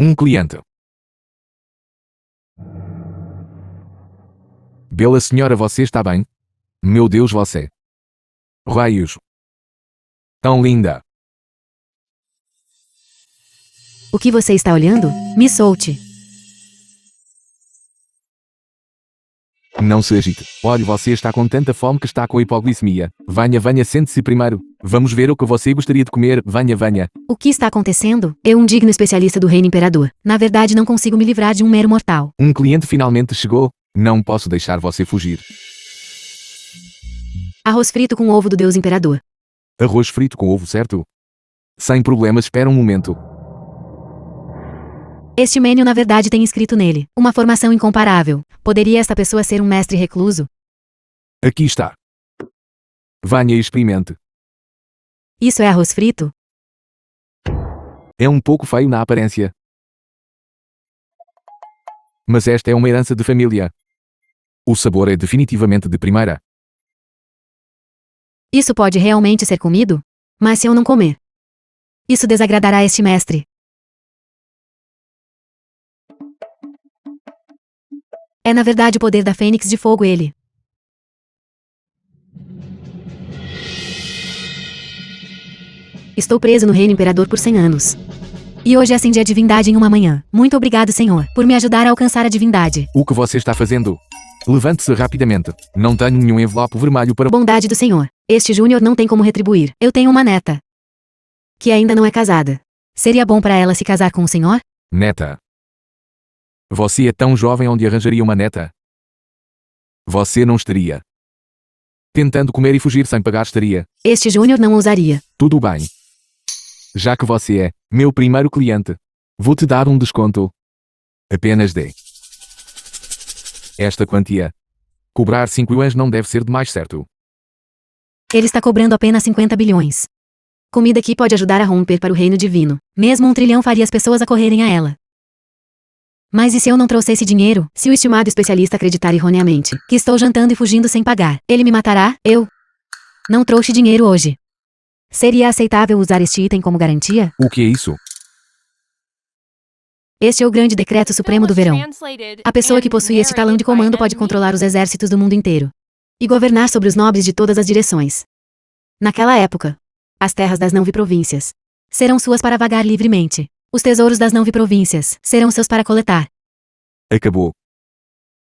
Um cliente. Bela senhora, você está bem? Meu Deus, você. Raios. Tão linda. O que você está olhando? Me solte. Não se agite. Olhe, você está com tanta fome que está com hipoglicemia. Venha, sente-se primeiro. Vamos ver o que você gostaria de comer. Venha. O que está acontecendo? Eu, um digno especialista do reino imperador. Na verdade, não consigo me livrar de um mero mortal. Um cliente finalmente chegou. Não posso deixar você fugir. Arroz frito com ovo do deus imperador. Arroz frito com ovo, certo? Sem problemas, espera um momento. Este menu na verdade tem escrito nele uma formação incomparável. Poderia esta pessoa ser um mestre recluso? Aqui está. Venha e experimente. Isso é arroz frito? É um pouco feio na aparência. Mas esta é uma herança de família. O sabor é definitivamente de primeira. Isso pode realmente ser comido? Mas se eu não comer? Isso desagradará este mestre. É na verdade o poder da Fênix de Fogo ele. Estou preso no reino imperador por 100 anos. E hoje acendi a divindade em uma manhã. Muito obrigado, Senhor, por me ajudar a alcançar a divindade. O que você está fazendo? Levante-se rapidamente. Não tenho nenhum envelope vermelho para... Bondade do Senhor. Este Júnior não tem como retribuir. Eu tenho uma neta. Que ainda não é casada. Seria bom para ela se casar com o Senhor? Neta. Você é tão jovem, onde arranjaria uma neta? Você não estaria tentando comer e fugir sem pagar, estaria. Este Júnior não ousaria. Tudo bem. Já que você é meu primeiro cliente, vou te dar um desconto. Apenas dê esta quantia. Cobrar 5 yuans não deve ser demais, certo? Ele está cobrando apenas 50 bilhões. Comida que pode ajudar a romper para o reino divino. Mesmo 1 trilhão faria as pessoas acorrerem a ela. Mas e se eu não trouxesse dinheiro? Se o estimado especialista acreditar erroneamente que estou jantando e fugindo sem pagar, ele me matará? Eu não trouxe dinheiro hoje. Seria aceitável usar este item como garantia? O que é isso? Este é o grande decreto supremo do verão. A pessoa que possui este talão de comando pode controlar os exércitos do mundo inteiro e governar sobre os nobres de todas as direções. Naquela época, as terras das não-vi-províncias serão suas para vagar livremente. Os tesouros das não-vi-províncias serão seus para coletar. Acabou.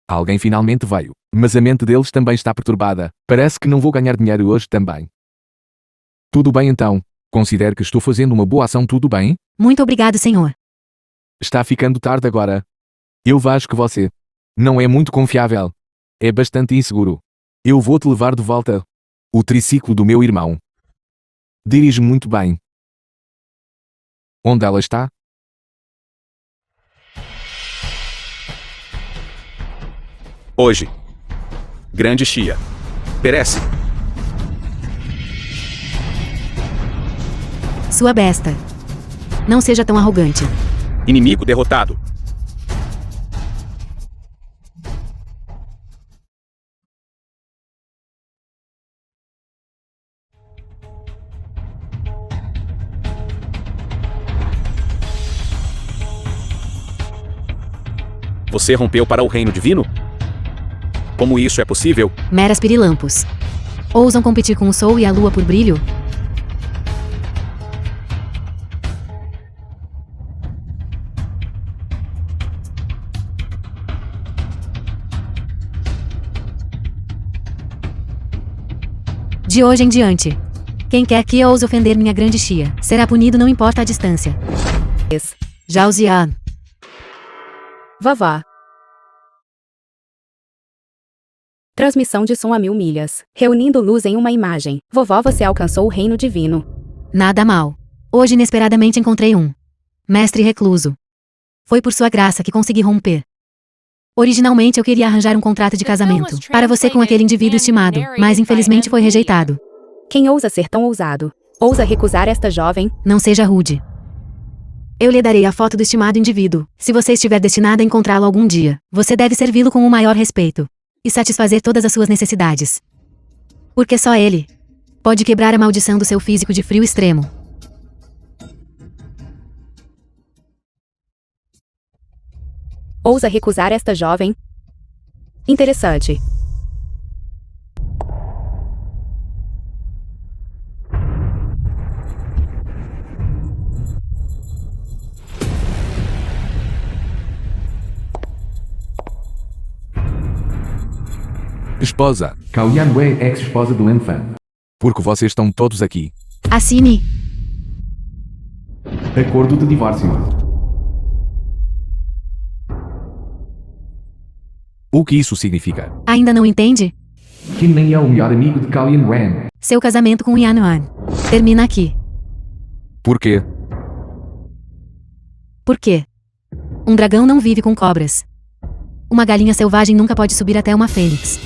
Alguém finalmente veio, mas a mente deles também está perturbada. Parece que não vou ganhar dinheiro hoje também. Tudo bem então. Considero que estou fazendo uma boa ação, tudo bem? Muito obrigado, Senhor. Está ficando tarde agora. Eu acho que você não é muito confiável. É bastante inseguro. Eu vou te levar de volta. O triciclo do meu irmão. Dirige muito bem. Onde ela está? Hoje. Grande Xia. Perece. Sua besta. Não seja tão arrogante. Inimigo derrotado. Você rompeu para o reino divino? Como isso é possível? Meras pirilampos. Ousam competir com o sol e a lua por brilho? De hoje em diante, quem quer que ouse ofender minha grande Xia, será punido não importa a distância. Zhao Zian. Vavá. Transmissão de som a 1000 milhas. Reunindo luz em uma imagem. Vovó, você alcançou o reino divino. Nada mal. Hoje inesperadamente encontrei um mestre recluso. Foi por sua graça que consegui romper. Originalmente eu queria arranjar um contrato de casamento para você com aquele indivíduo estimado, mas infelizmente foi rejeitado. Quem ousa ser tão ousado? Ousa recusar esta jovem? Não seja rude. Eu lhe darei a foto do estimado indivíduo. Se você estiver destinada a encontrá-lo algum dia, você deve servi-lo com o maior respeito e satisfazer todas as suas necessidades. Porque só ele pode quebrar a maldição do seu físico de frio extremo. Ousa recusar esta jovem? Interessante. Esposa. Cao Yanwei, ex-esposa do Lenfan. Porque vocês estão todos aqui. Assine. Acordo de divórcio. O que isso significa? Ainda não entende? Kim nem é o melhor amigo de Cao Yanwen. Seu casamento com Yanwan termina aqui. Por quê? Por quê? Um dragão não vive com cobras. Uma galinha selvagem nunca pode subir até uma fênix.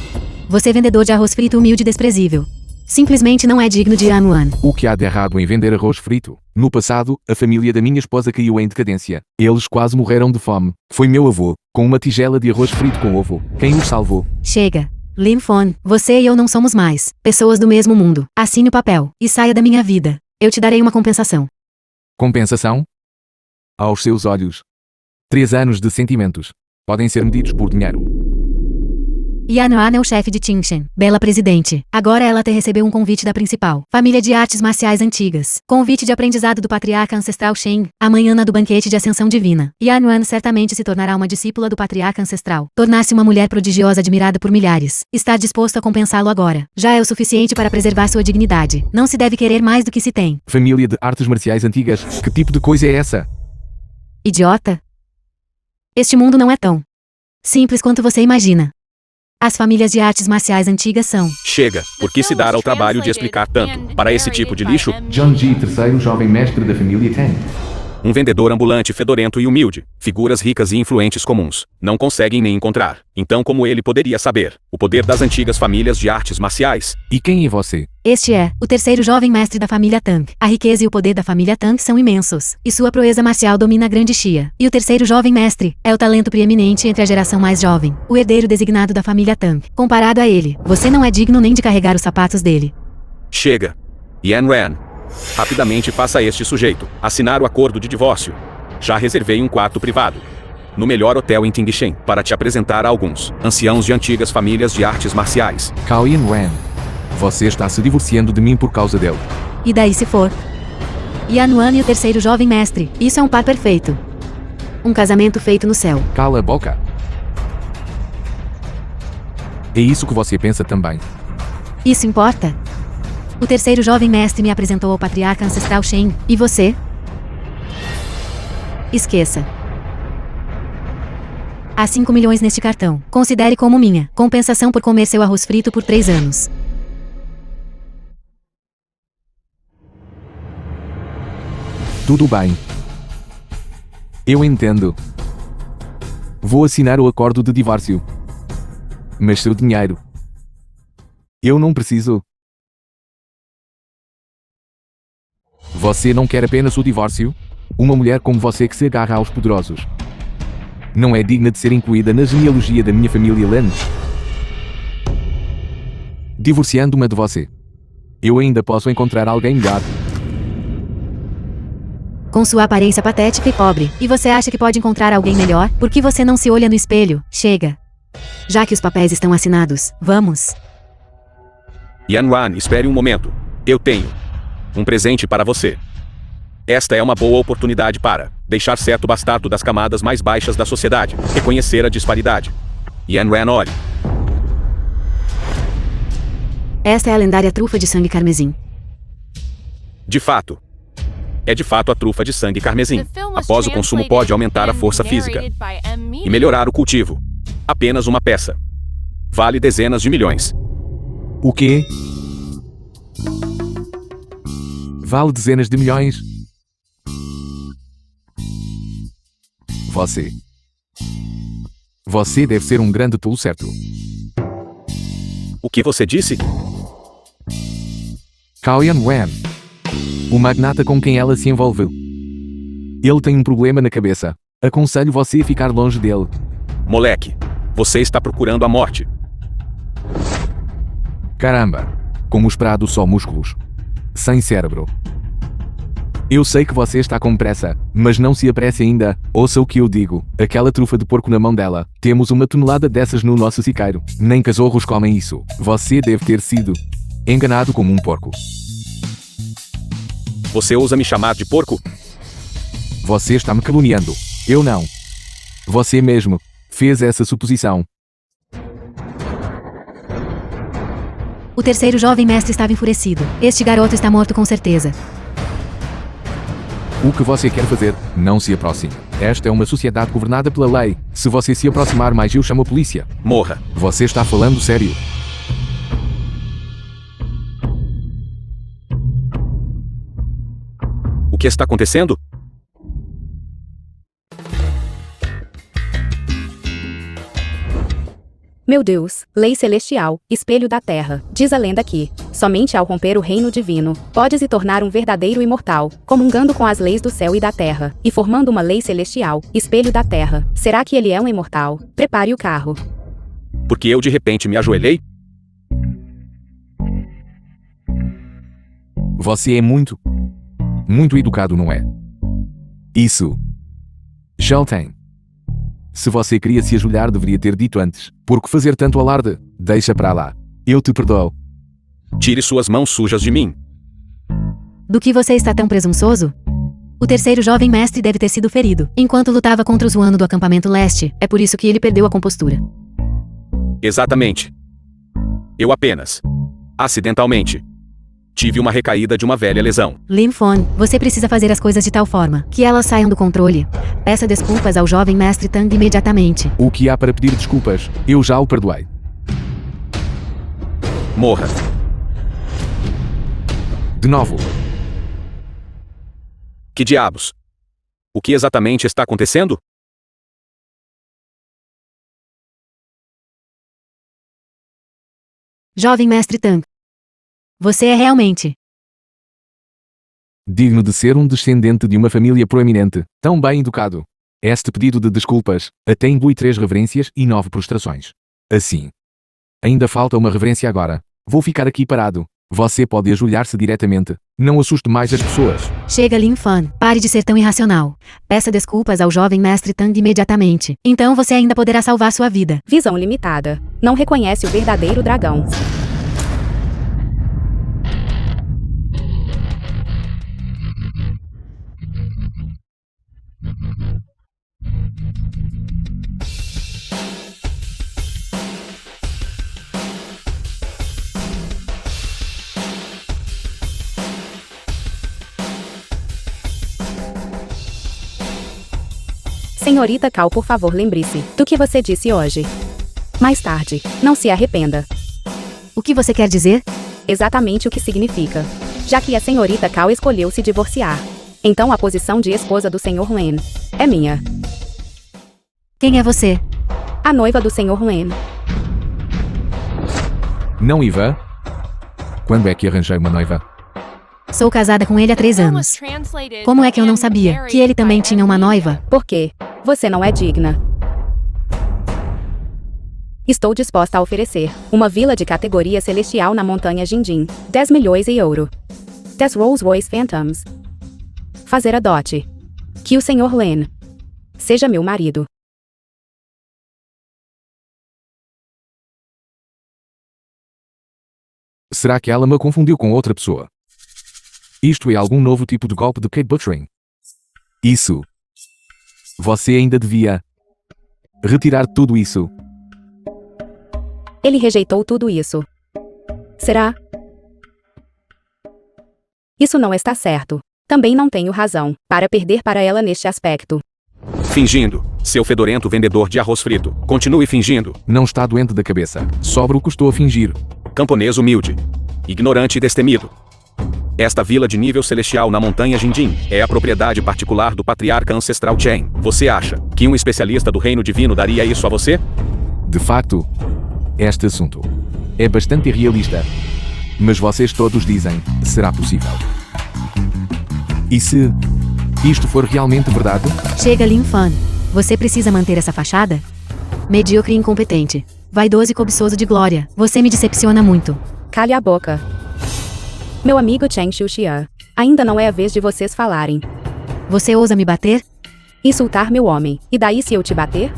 Você é vendedor de arroz frito humilde e desprezível. Simplesmente não é digno de Yanwan. O que há de errado em vender arroz frito? No passado, a família da minha esposa caiu em decadência. Eles quase morreram de fome. Foi meu avô, com uma tigela de arroz frito com ovo, quem os salvou. Chega. Lin Fon, você e eu não somos mais pessoas do mesmo mundo. Assine o papel e saia da minha vida. Eu te darei uma compensação. Compensação? Aos seus olhos. 3 anos de sentimentos. Podem ser medidos por dinheiro. Yanwan é o chefe de Tingshen, bela presidente. Agora ela te recebeu um convite da principal família de artes marciais antigas. Convite de aprendizado do patriarca ancestral Shen, amanhã na do banquete de ascensão divina. Yanwan certamente se tornará uma discípula do patriarca ancestral. Tornar-se uma mulher prodigiosa admirada por milhares. Estar disposto a compensá-lo agora já é o suficiente para preservar sua dignidade. Não se deve querer mais do que se tem. Família de artes marciais antigas. Que tipo de coisa é essa? Idiota. Este mundo não é tão simples quanto você imagina. As famílias de artes marciais antigas são... Chega, por que se dar ao trabalho de explicar tanto para esse tipo de lixo? John Ji, terceiro jovem mestre da família Tang. Um vendedor ambulante fedorento e humilde. Figuras ricas e influentes comuns. Não conseguem nem encontrar. Então como ele poderia saber? O poder das antigas famílias de artes marciais. E quem é você? Este é o terceiro jovem mestre da família Tang. A riqueza e o poder da família Tang são imensos, e sua proeza marcial domina a grande Xia. E o terceiro jovem mestre é o talento preeminente entre a geração mais jovem, o herdeiro designado da família Tang. Comparado a ele, você não é digno nem de carregar os sapatos dele. Chega. Yanwan. Rapidamente faça este sujeito assinar o acordo de divórcio. Já reservei um quarto privado no melhor hotel em Tingshen para te apresentar a alguns anciãos de antigas famílias de artes marciais. Cao Yanwen. Você está se divorciando de mim por causa dele. E daí se for? Yanwan e o terceiro jovem mestre. Isso é um par perfeito. Um casamento feito no céu. Cala a boca. É isso que você pensa também. Isso importa? O terceiro jovem mestre me apresentou ao patriarca ancestral Shen. E você? Esqueça. Há 5 milhões neste cartão. Considere como minha compensação por comer seu arroz frito por 3 anos. Tudo bem. Eu entendo. Vou assinar o acordo de divórcio. Mas seu dinheiro. Eu não preciso. Você não quer apenas o divórcio? Uma mulher como você que se agarra aos poderosos. Não é digna de ser incluída na genealogia da minha família Lan. Divorciando-me de você. Eu ainda posso encontrar alguém melhor. Com sua aparência patética e pobre, e você acha que pode encontrar alguém melhor? Por que você não se olha no espelho? Chega. Já que os papéis estão assinados, vamos. Yanwan, espere um momento. Eu tenho um presente para você. Esta é uma boa oportunidade para deixar certo o bastardo das camadas mais baixas da sociedade, reconhecer a disparidade. Yanwan, olhe. Esta é a lendária trufa de sangue carmesim. De fato. É de fato a trufa de sangue carmesim. Após o consumo pode aumentar a força física e melhorar o cultivo. Apenas uma peça. Vale dezenas de milhões. O quê? Vale dezenas de milhões? Você deve ser um grande tolo, certo? O que você disse? Cao Yanwen. O magnata com quem ela se envolveu. Ele tem um problema na cabeça. Aconselho você a ficar longe dele. Moleque, você está procurando a morte. Caramba. Como esperado, só músculos. Sem cérebro. Eu sei que você está com pressa, mas não se apresse ainda. Ouça o que eu digo. Aquela trufa de porco na mão dela. Temos uma tonelada dessas no nosso siqueiro. Nem cachorros comem isso. Você deve ter sido enganado como um porco. Você ousa me chamar de porco? Você está me caluniando. Eu não. Você mesmo fez essa suposição. O terceiro jovem mestre estava enfurecido. Este garoto está morto com certeza. O que você quer fazer? Não se aproxime. Esta é uma sociedade governada pela lei. Se você se aproximar mais, eu chamo a polícia. Morra. Você está falando sério? O que está acontecendo? Meu Deus, lei celestial, espelho da terra. Diz a lenda que, somente ao romper o reino divino, pode se tornar um verdadeiro imortal, comungando com as leis do céu e da terra, e formando uma lei celestial, espelho da terra. Será que ele é um imortal? Prepare o carro. Porque eu de repente me ajoelhei? Você é muito educado, não é? Isso já o tem. Se você queria se ajoelhar, deveria ter dito antes. Por que fazer tanto alarde? Deixa pra lá. Eu te perdoo. Tire suas mãos sujas de mim. Do que você está tão presunçoso? O terceiro jovem mestre deve ter sido ferido, enquanto lutava contra o Zuano do acampamento leste. É por isso que ele perdeu a compostura. Exatamente. Eu apenas, acidentalmente, tive uma recaída de uma velha lesão. Linfon, você precisa fazer as coisas de tal forma que elas saiam do controle. Peça desculpas ao jovem mestre Tang imediatamente. O que há para pedir desculpas? Eu já o perdoei. Morra. De novo. Que diabos? O que exatamente está acontecendo? Jovem mestre Tang. Você é realmente digno de ser um descendente de uma família proeminente, tão bem educado. Este pedido de desculpas até inclui 3 reverências e 9 prostrações. Assim. Ainda falta uma reverência agora. Vou ficar aqui parado. Você pode ajoelhar-se diretamente. Não assuste mais as pessoas. Chega, Linfan. Pare de ser tão irracional. Peça desculpas ao jovem mestre Tang imediatamente. Então você ainda poderá salvar sua vida. Visão limitada. Não reconhece o verdadeiro dragão. Senhorita Cal, por favor, lembre-se do que você disse hoje. Mais tarde, não se arrependa. O que você quer dizer? Exatamente o que significa. Já que a senhorita Cal escolheu se divorciar, então a posição de esposa do Sr. Len é minha. Quem é você? A noiva do Sr. Len. Não, Iva? Quando é que arranjei uma noiva? Sou casada com ele há 3 anos. Como é que eu não sabia que ele também tinha uma noiva? Por quê? Você não é digna. Estou disposta a oferecer uma vila de categoria celestial na montanha Jinjin, 10 milhões em ouro. 10 Rolls Royce Phantoms. Fazer a dote. Que o Sr. Len seja meu marido. Será que ela me confundiu com outra pessoa? Isto é algum novo tipo de golpe de Kate Butchering? Isso. Você ainda devia retirar tudo isso. Ele rejeitou tudo isso. Será? Isso não está certo. Também não tenho razão para perder para ela neste aspecto. Fingindo, seu fedorento vendedor de arroz frito. Continue fingindo. Não está doente da cabeça. Sobra o que estou a fingir. Camponês humilde. Ignorante e destemido. Esta vila de nível celestial na montanha Jinjin é a propriedade particular do patriarca ancestral Chen. Você acha que um especialista do reino divino daria isso a você? De facto, este assunto é bastante irrealista. Mas vocês todos dizem, será possível. E se isto for realmente verdade? Chega, Linfan. Você precisa manter essa fachada? Medíocre e incompetente. Vaidoso e cobiçoso de glória. Você me decepciona muito. Cale a boca. Meu amigo Chen Xiuxia. Ainda não é a vez de vocês falarem. Você ousa me bater? Insultar meu homem. E daí se eu te bater?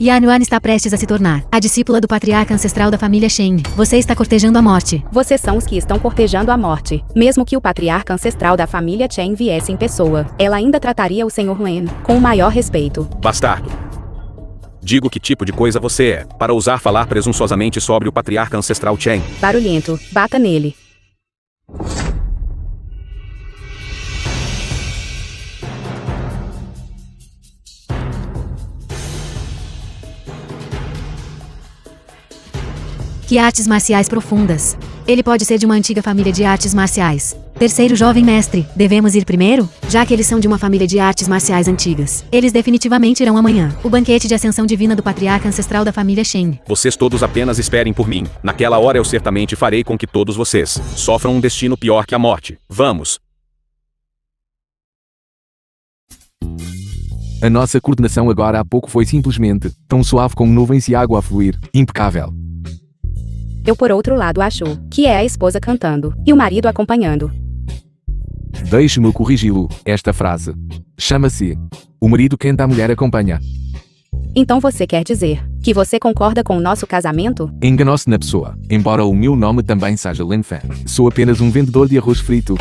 Yan Yuan está prestes a se tornar a discípula do patriarca ancestral da família Shen. Você está cortejando a morte. Vocês são os que estão cortejando a morte. Mesmo que o patriarca ancestral da família Chen viesse em pessoa, ela ainda trataria o Sr. Len com o maior respeito. Bastardo. Digo que tipo de coisa você é, para ousar falar presunçosamente sobre o patriarca ancestral Chen. Barulhento, bata nele. Que artes marciais profundas. Ele pode ser de uma antiga família de artes marciais. Terceiro jovem mestre, devemos ir primeiro? Já que eles são de uma família de artes marciais antigas. Eles definitivamente irão amanhã. O banquete de ascensão divina do patriarca ancestral da família Shen. Vocês todos apenas esperem por mim. Naquela hora eu certamente farei com que todos vocês sofram um destino pior que a morte. Vamos! A nossa coordenação agora há pouco foi simplesmente tão suave como nuvens e água a fluir. Impecável. Eu por outro lado acho que é a esposa cantando e o marido acompanhando. Deixe-me corrigi-lo. Esta frase chama-se o marido canta, a mulher acompanha. Então você quer dizer que você concorda com o nosso casamento? Enganou-se na pessoa. Embora o meu nome também seja Lin Fan, sou apenas um vendedor de arroz frito.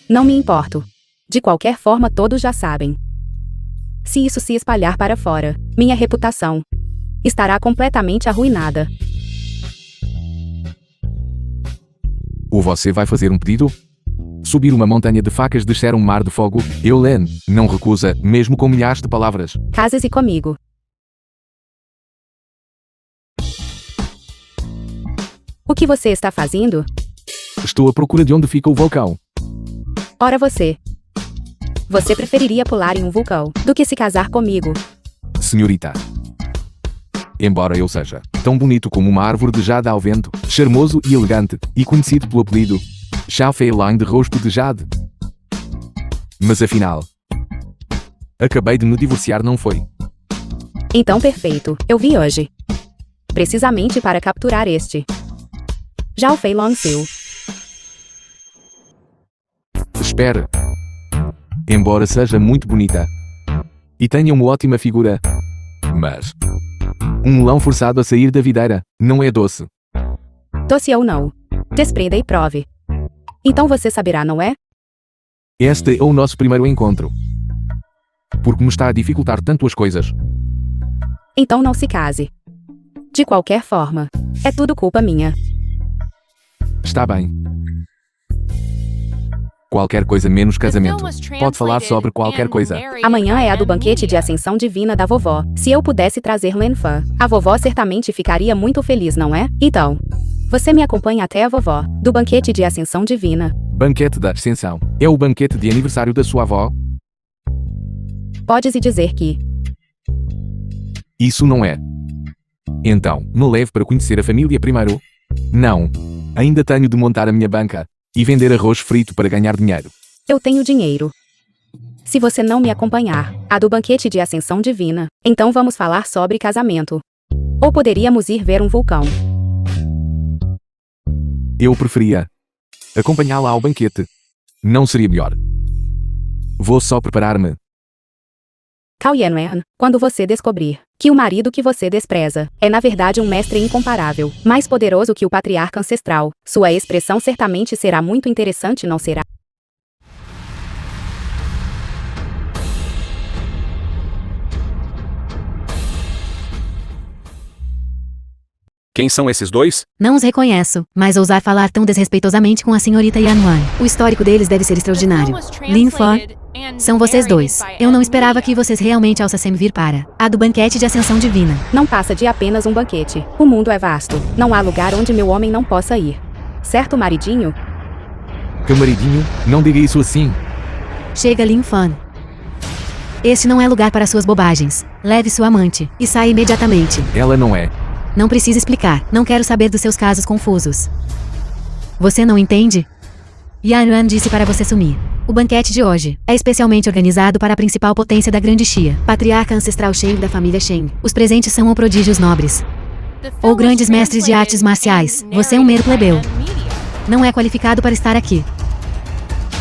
Não me importo. De qualquer forma todos já sabem. Se isso se espalhar para fora, minha reputação estará completamente arruinada. Ou você vai fazer um pedido? Subir uma montanha de facas, descer um mar de fogo? Eu, Len, não recusa, mesmo com milhares de palavras. Case-se comigo. O que você está fazendo? Estou à procura de onde fica o vulcão. Ora você. Você preferiria pular em um vulcão do que se casar comigo? Senhorita. Embora eu seja tão bonito como uma árvore de jade ao vento, charmoso e elegante, e conhecido pelo apelido Xiao Fei Lang de rosto de jade. Mas afinal, acabei de me divorciar, não foi? Então perfeito, eu vi hoje. Precisamente para capturar este Xiao Fei Long seu. Espere. Embora seja muito bonita e tenha uma ótima figura, mas um melão forçado a sair da videira não é doce. Doce ou não? Desprenda e prove. Então você saberá, não é? Este é o nosso primeiro encontro. Porque me está a dificultar tanto as coisas. Então não se case. De qualquer forma, é tudo culpa minha. Está bem. Qualquer coisa menos casamento. Pode falar sobre qualquer coisa. Amanhã é a do banquete de ascensão divina da vovó. Se eu pudesse trazer Len Fan, a vovó certamente ficaria muito feliz, não é? Então, você me acompanha até a vovó, do banquete de ascensão divina. Banquete da ascensão. É o banquete de aniversário da sua avó? Pode-se dizer que... Isso não é. Então, me leve para conhecer a família primeiro? Não. Ainda tenho de montar a minha banca e vender arroz frito para ganhar dinheiro. Eu tenho dinheiro. Se você não me acompanhar, a do banquete de ascensão divina, então vamos falar sobre casamento. Ou poderíamos ir ver um vulcão. Eu preferia acompanhá-la ao banquete. Não seria melhor? Vou só preparar-me. Cao Yanwen, quando você descobrir que o marido que você despreza é na verdade um mestre incomparável, mais poderoso que o patriarca ancestral, sua expressão certamente será muito interessante, não será? Quem são esses dois? Não os reconheço, mas ousar falar tão desrespeitosamente com a senhorita Yan Yuan. O histórico deles deve ser extraordinário. Lin Fan, são vocês dois. Eu não esperava que vocês realmente alçassem vir para a do banquete de ascensão divina. Não passa de apenas um banquete. O mundo é vasto. Não há lugar onde meu homem não possa ir. Certo, maridinho? Camaridinho, não diga isso assim. Chega, Lin Fan. Este não é lugar para suas bobagens. Leve sua amante e saia imediatamente. Ela não é. Não precisa explicar. Não quero saber dos seus casos confusos. Você não entende? Yan Yuan disse para você sumir. O banquete de hoje é especialmente organizado para a principal potência da grande Xia, patriarca ancestral Shen da família Shen. Os presentes são ou prodígios nobres, ou grandes mestres de artes marciais. Você é um mero plebeu. Não é qualificado para estar aqui.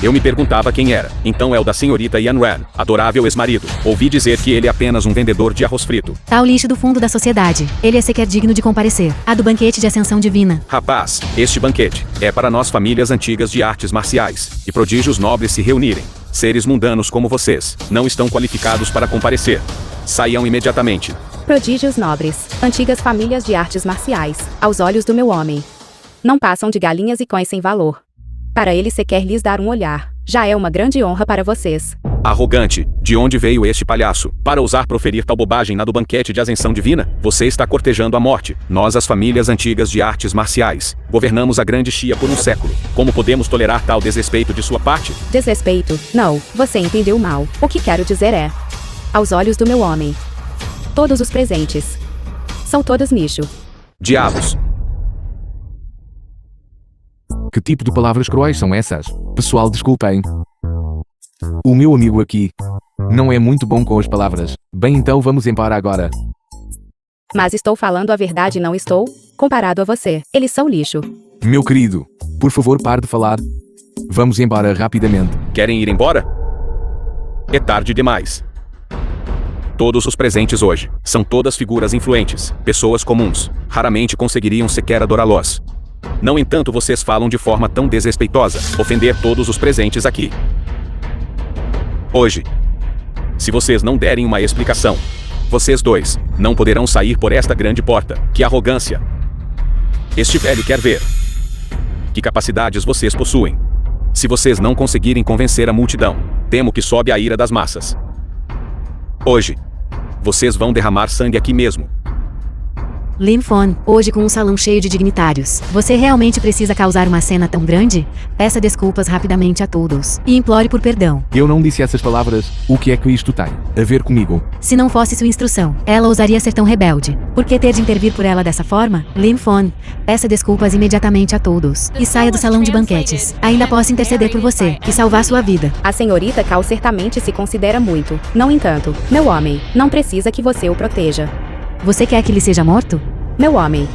Eu me perguntava quem era. Então é o da senhorita Yanwan, adorável ex-marido. Ouvi dizer que ele é apenas um vendedor de arroz frito. Tá o lixo do fundo da sociedade. Ele é sequer digno de comparecer. A do banquete de ascensão divina. Rapaz, este banquete é para nós famílias antigas de artes marciais e prodígios nobres se reunirem. Seres mundanos como vocês não estão qualificados para comparecer. Saiam imediatamente. Prodígios nobres, antigas famílias de artes marciais, aos olhos do meu homem. Não passam de galinhas e cães sem valor. Para ele sequer lhes dar um olhar, já é uma grande honra para vocês. Arrogante, de onde veio este palhaço? Para ousar proferir tal bobagem na do banquete de ascensão divina? Você está cortejando a morte. Nós, as famílias antigas de artes marciais, governamos a grande Xia por um século. Como podemos tolerar tal desrespeito de sua parte? Desrespeito? Não, você entendeu mal. O que quero dizer é, aos olhos do meu homem, todos os presentes são todos lixo. Diabos. Que tipo de palavras cruéis são essas? Pessoal, desculpem. O meu amigo aqui não é muito bom com as palavras. Bem, então vamos embora agora. Mas estou falando a verdade, não estou? Comparado a você, eles são lixo. Meu querido, por favor, pare de falar. Vamos embora rapidamente. Querem ir embora? É tarde demais. Todos os presentes hoje são todas figuras influentes, pessoas comuns. Raramente conseguiriam sequer adorá-los. No entanto, vocês falam de forma tão desrespeitosa, ofender todos os presentes aqui. Hoje, se vocês não derem uma explicação, vocês dois não poderão sair por esta grande porta. Que arrogância! Este velho quer ver. Que capacidades vocês possuem? Se vocês não conseguirem convencer a multidão, temo que sobe a ira das massas. Hoje, vocês vão derramar sangue aqui mesmo. Lim Fon, hoje com um salão cheio de dignitários. Você realmente precisa causar uma cena tão grande? Peça desculpas rapidamente a todos. E implore por perdão. Eu não disse essas palavras. O que é que isto tem a ver comigo? Se não fosse sua instrução, ela ousaria ser tão rebelde. Por que ter de intervir por ela dessa forma? Lim Fon, peça desculpas imediatamente a todos. E saia do salão de banquetes. Ainda posso interceder por você e salvar sua vida. A senhorita Cal certamente se considera muito. No entanto, meu homem, não precisa que você o proteja. Você quer que ele seja morto? Meu homem,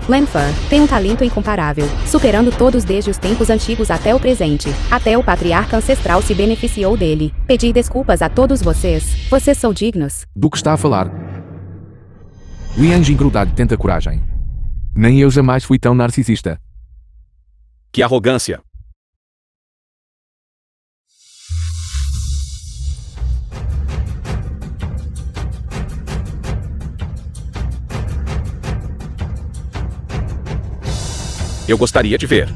Lanfan tem um talento incomparável, superando todos desde os tempos antigos até o presente. Até o patriarca ancestral se beneficiou dele. Pedir desculpas a todos vocês. Vocês são dignos. Do que está a falar? Liang Jingrudad tenta coragem. Nem eu jamais fui tão narcisista. Que arrogância! Eu gostaria de ver.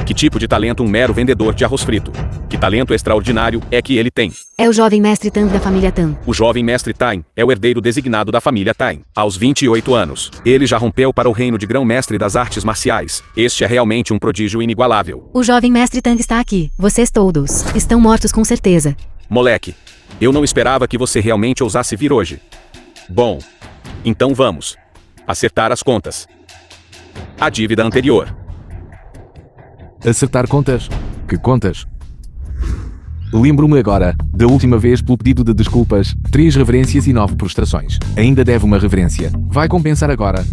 Que tipo de talento um mero vendedor de arroz frito? Que talento extraordinário é que ele tem? É o jovem mestre Tang da família Tang. O jovem mestre Tain é o herdeiro designado da família Tain. Aos 28 anos, ele já rompeu para o reino de grão-mestre das artes marciais. Este é realmente um prodígio inigualável. O jovem mestre Tang está aqui. Vocês todos estão mortos com certeza. Moleque, eu não esperava que você realmente ousasse vir hoje. Bom, então vamos acertar as contas. A dívida anterior. Acertar contas? Que contas? Lembro-me agora, da última vez pelo pedido de desculpas, 3 reverências e 9 prostrações. Ainda deve uma reverência. Vai compensar agora.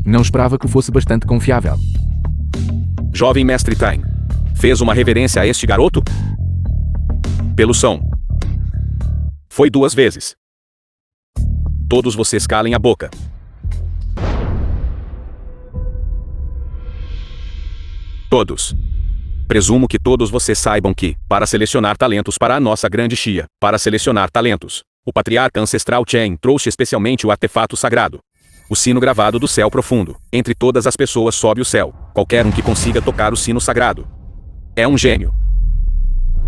Não esperava que fosse bastante confiável. Jovem mestre Tain, fez uma reverência a este garoto? Pelo som. Foi 2 vezes. Todos vocês calem a boca. Todos. Presumo que todos vocês saibam que, para selecionar talentos para a nossa grande Xia, para selecionar talentos, o patriarca ancestral Chen trouxe especialmente o artefato sagrado. O sino gravado do céu profundo. Entre todas as pessoas sobe o céu, qualquer um que consiga tocar o sino sagrado. É um gênio.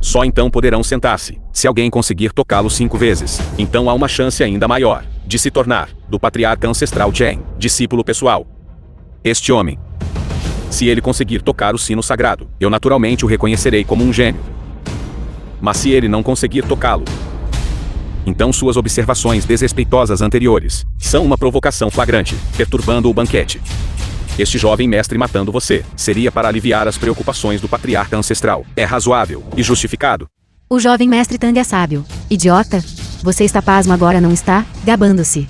Só então poderão sentar-se. Se alguém conseguir tocá-lo 5 vezes, então há uma chance ainda maior de se tornar, do patriarca ancestral Chen, discípulo pessoal. Este homem, se ele conseguir tocar o sino sagrado, eu naturalmente o reconhecerei como um gênio. Mas se ele não conseguir tocá-lo, então suas observações desrespeitosas anteriores são uma provocação flagrante, perturbando o banquete. Este jovem mestre matando você seria para aliviar as preocupações do patriarca ancestral. É razoável e justificado. O jovem mestre Tang é sábio. Idiota? Você está pasmo agora, não está? Gabando-se.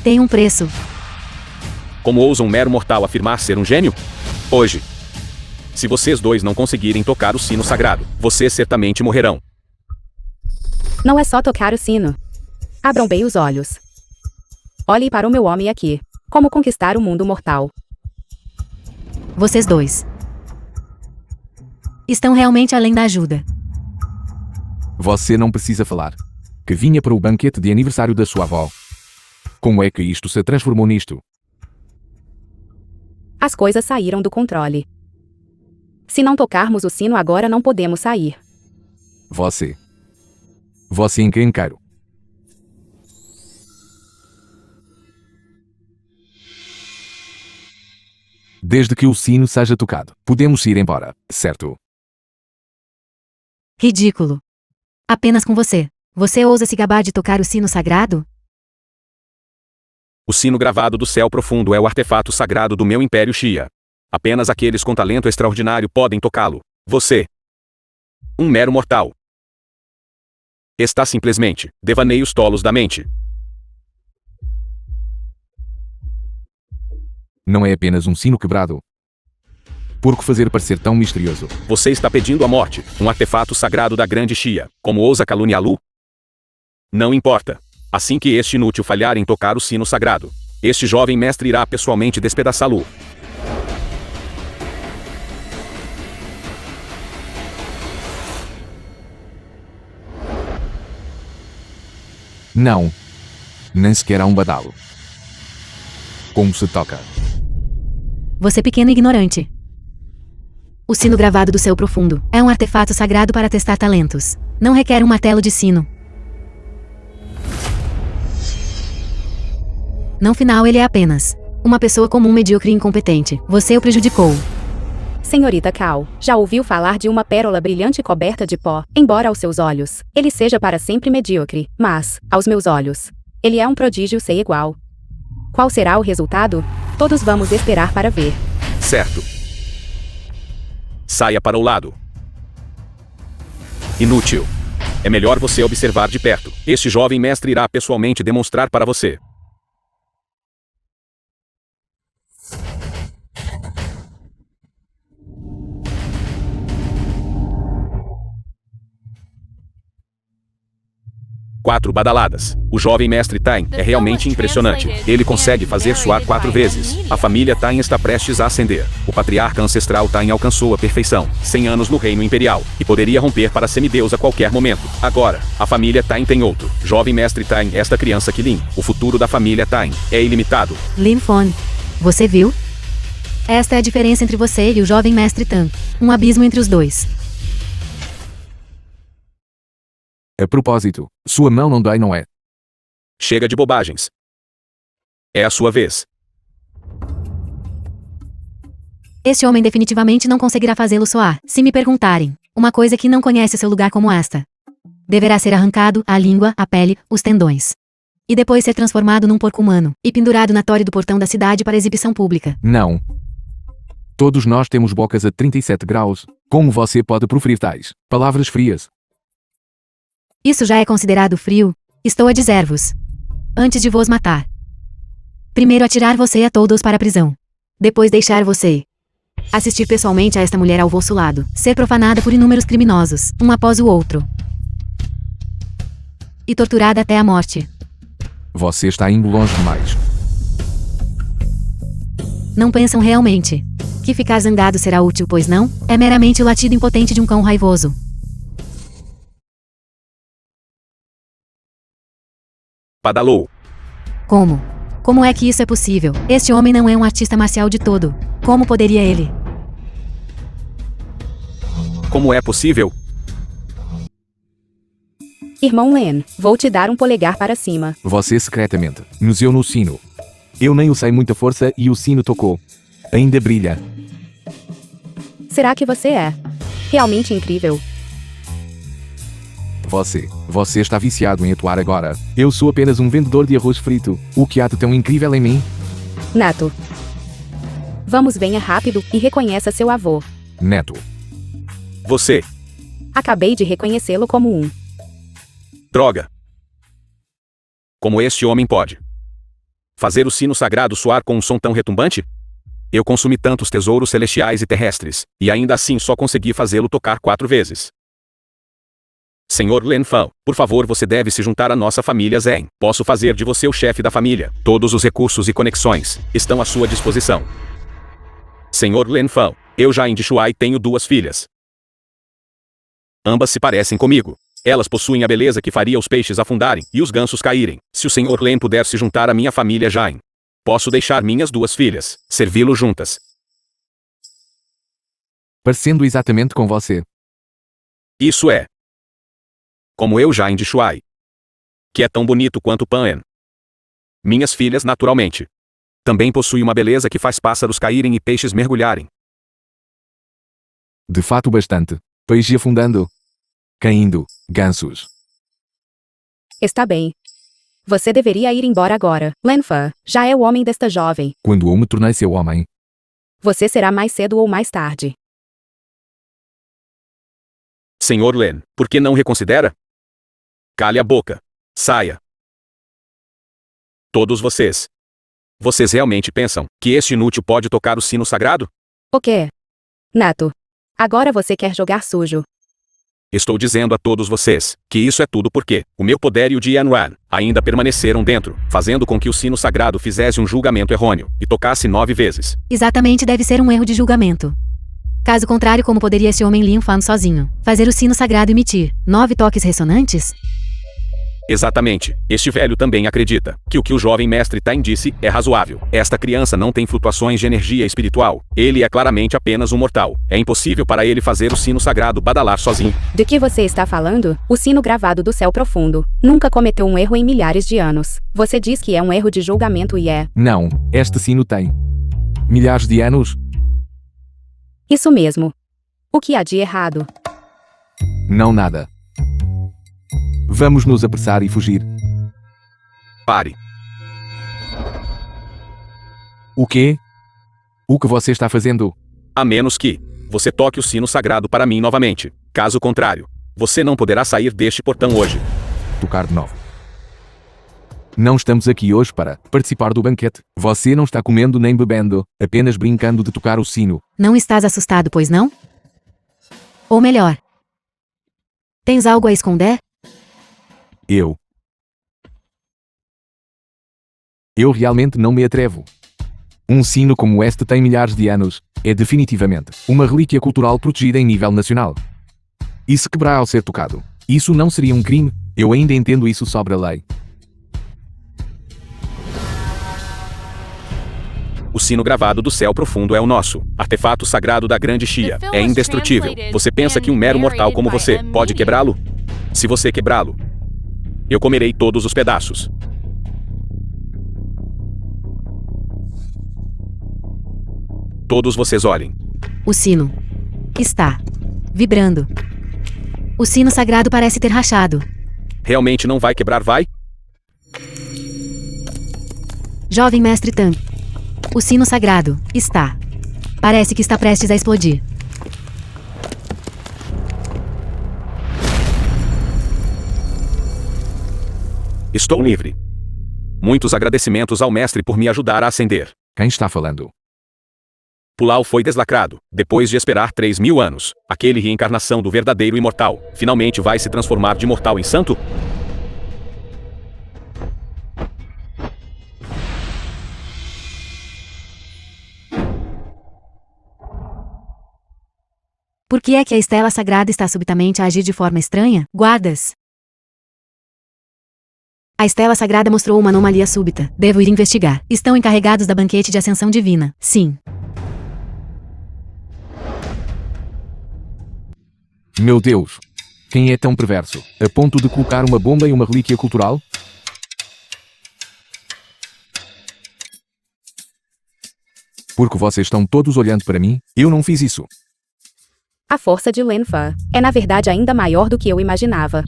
Tem um preço. Como ousa um mero mortal afirmar ser um gênio? Hoje, Se vocês dois não conseguirem tocar o sino sagrado, vocês certamente morrerão. Não é só tocar o sino. Abram bem os olhos. Olhem para o meu homem aqui. Como conquistar o mundo mortal. Vocês dois estão realmente além da ajuda. Você não precisa falar. Que vinha para o banquete de aniversário da sua avó. Como é que isto se transformou nisto? As coisas saíram do controle. Se não tocarmos o sino agora não podemos sair. Você encrenqueiro. Desde que o sino seja tocado, podemos ir embora, certo? Ridículo. Apenas com você. Você ousa se gabar de tocar o sino sagrado? O sino gravado do céu profundo é o artefato sagrado do meu Império Xia. Apenas aqueles com talento extraordinário podem tocá-lo. Você, um mero mortal, está simplesmente devaneios tolos da mente. Não é apenas um sino quebrado. Por que fazer parecer tão misterioso? Você está pedindo a morte, um artefato sagrado da grande Xia. Como ousa caluniá-lo? Não importa. Assim que este inútil falhar em tocar o sino sagrado, este jovem mestre irá pessoalmente despedaçá-lo. Não. Nem sequer há um badalo. Como se toca? Você pequeno ignorante. O sino gravado do céu profundo é um artefato sagrado para testar talentos. Não requer um martelo de sino. No final ele é apenas uma pessoa comum, medíocre e incompetente. Você o prejudicou. Senhorita Cal, já ouviu falar de uma pérola brilhante coberta de pó? Embora aos seus olhos, ele seja para sempre medíocre, mas, aos meus olhos, ele é um prodígio sem igual. Qual será o resultado? Todos vamos esperar para ver. Certo. Saia para o lado. Inútil. É melhor você observar de perto. Este jovem mestre irá pessoalmente demonstrar para você. Quatro badaladas. O jovem mestre Tain é realmente impressionante. Ele consegue fazer soar 4 vezes. A família Tain está prestes a ascender. O patriarca ancestral Tain alcançou a perfeição. 100 anos no reino imperial. E poderia romper para semideus a qualquer momento. Agora, a família Tain tem outro. Jovem mestre Tain, esta criança Qilin. O futuro da família Tain é ilimitado. Lin Fon, você viu? Esta é a diferença entre você e o jovem mestre Tan. Um abismo entre os dois. A propósito, sua mão não dói, não é? Chega de bobagens. É a sua vez. Este homem definitivamente não conseguirá fazê-lo soar. Se me perguntarem, uma coisa que não conhece seu lugar como esta. Deverá ser arrancado, a língua, a pele, os tendões. E depois ser transformado num porco humano, e pendurado na torre do portão da cidade para exibição pública. Não. Todos nós temos bocas a 37 graus. Como você pode proferir tais palavras frias? Isso já é considerado frio? Estou a dizer-vos. Antes de vos matar. Primeiro atirar você a todos para a prisão. Depois deixar você assistir pessoalmente a esta mulher ao vosso lado, ser profanada por inúmeros criminosos, um após o outro. E torturada até a morte. Você está indo longe demais. Não pensam realmente que ficar zangado será útil, pois não? É meramente o latido impotente de um cão raivoso. Badalou. Como? Como é que isso é possível? Este homem não é um artista marcial de todo. Como poderia ele? Como é possível? Irmão Len, vou te dar um polegar para cima. Você secretamente nuseou no sino. Eu nem usei muita força e o sino tocou. Ainda brilha. Será que você é realmente incrível? Você está viciado em atuar agora. Eu sou apenas um vendedor de arroz frito. O que há de tão incrível em mim? Neto. Vamos, venha rápido e reconheça seu avô. Neto. Você. Acabei de reconhecê-lo como um. Droga. Como este homem pode fazer o sino sagrado soar com um som tão retumbante? Eu consumi tantos tesouros celestiais e terrestres, e ainda assim só consegui fazê-lo tocar 4 vezes. Senhor Len Fan, por favor, você deve se juntar à nossa família Zen. Posso fazer de você o chefe da família. Todos os recursos e conexões estão à sua disposição. Senhor Len Fan, eu Jain de Shuai tenho 2 filhas. Ambas se parecem comigo. Elas possuem a beleza que faria os peixes afundarem e os gansos caírem. Se o Senhor Len puder se juntar à minha família Jain, posso deixar minhas 2 filhas servi-lo juntas. Parecendo exatamente com você. Isso é. Como eu Jain de Shuai. Que é tão bonito quanto Pan. Minhas filhas naturalmente. Também possuem uma beleza que faz pássaros caírem e peixes mergulharem. De fato bastante. Peixe afundando. Caindo. Gansos. Está bem. Você deveria ir embora agora. Len Fan já é o homem desta jovem. Quando eu me tornei seu homem. Você será mais cedo ou mais tarde. Senhor Len, por que não reconsidera? Cale a boca. Saia. Todos vocês. Vocês realmente pensam que este inútil pode tocar o sino sagrado? O quê? Nato. Agora você quer jogar sujo. Estou dizendo a todos vocês que isso é tudo porque o meu poder e o de Yanwan ainda permaneceram dentro, fazendo com que o sino sagrado fizesse um julgamento errôneo e tocasse 9 vezes. Exatamente, deve ser um erro de julgamento. Caso contrário, como poderia esse homem Lin Fan sozinho fazer o sino sagrado emitir 9 toques ressonantes? Exatamente. Este velho também acredita que o que o jovem mestre Tain disse é razoável. Esta criança não tem flutuações de energia espiritual. Ele é claramente apenas um mortal. É impossível para ele fazer o sino sagrado badalar sozinho. De que você está falando? O sino gravado do céu profundo nunca cometeu um erro em milhares de anos. Você diz que é um erro de julgamento e é. Não, este sino tem milhares de anos. Isso mesmo. O que há de errado? Não nada. Vamos nos apressar e fugir. Pare. O quê? O que você está fazendo? A menos que você toque o sino sagrado para mim novamente. Caso contrário, você não poderá sair deste portão hoje. Tocar de novo. Não estamos aqui hoje para participar do banquete. Você não está comendo nem bebendo, apenas brincando de tocar o sino. Não estás assustado, pois não? Ou melhor, tens algo a esconder? Eu realmente não me atrevo. Um sino como este tem milhares de anos. É definitivamente uma relíquia cultural protegida em nível nacional. E se quebrar ao ser tocado, isso não seria um crime? Eu ainda entendo isso sobre a lei. O sino gravado do céu profundo é o nosso artefato sagrado da grande Xia. É indestrutível. Você pensa que um mero mortal como você pode quebrá-lo? Se você quebrá-lo, eu comerei todos os pedaços. Todos vocês olhem. O sino está vibrando. O sino sagrado parece ter rachado. Realmente não vai quebrar, vai? Jovem mestre Tan. O sino sagrado está. Parece que está prestes a explodir. Estou livre. Muitos agradecimentos ao mestre por me ajudar a acender. Quem está falando? Pulau foi deslacrado. Depois de esperar 3.000 anos, aquele reencarnação do verdadeiro imortal finalmente vai se transformar de mortal em santo? Por que é que a estela sagrada está subitamente a agir de forma estranha? Guardas! A estela sagrada mostrou uma anomalia súbita. Devo ir investigar. Estão encarregados da banquete de ascensão divina. Sim. Meu Deus! Quem é tão perverso, a ponto de colocar uma bomba em uma relíquia cultural? Porque vocês estão todos olhando para mim? Eu não fiz isso. A força de Len Fan é na verdade ainda maior do que eu imaginava.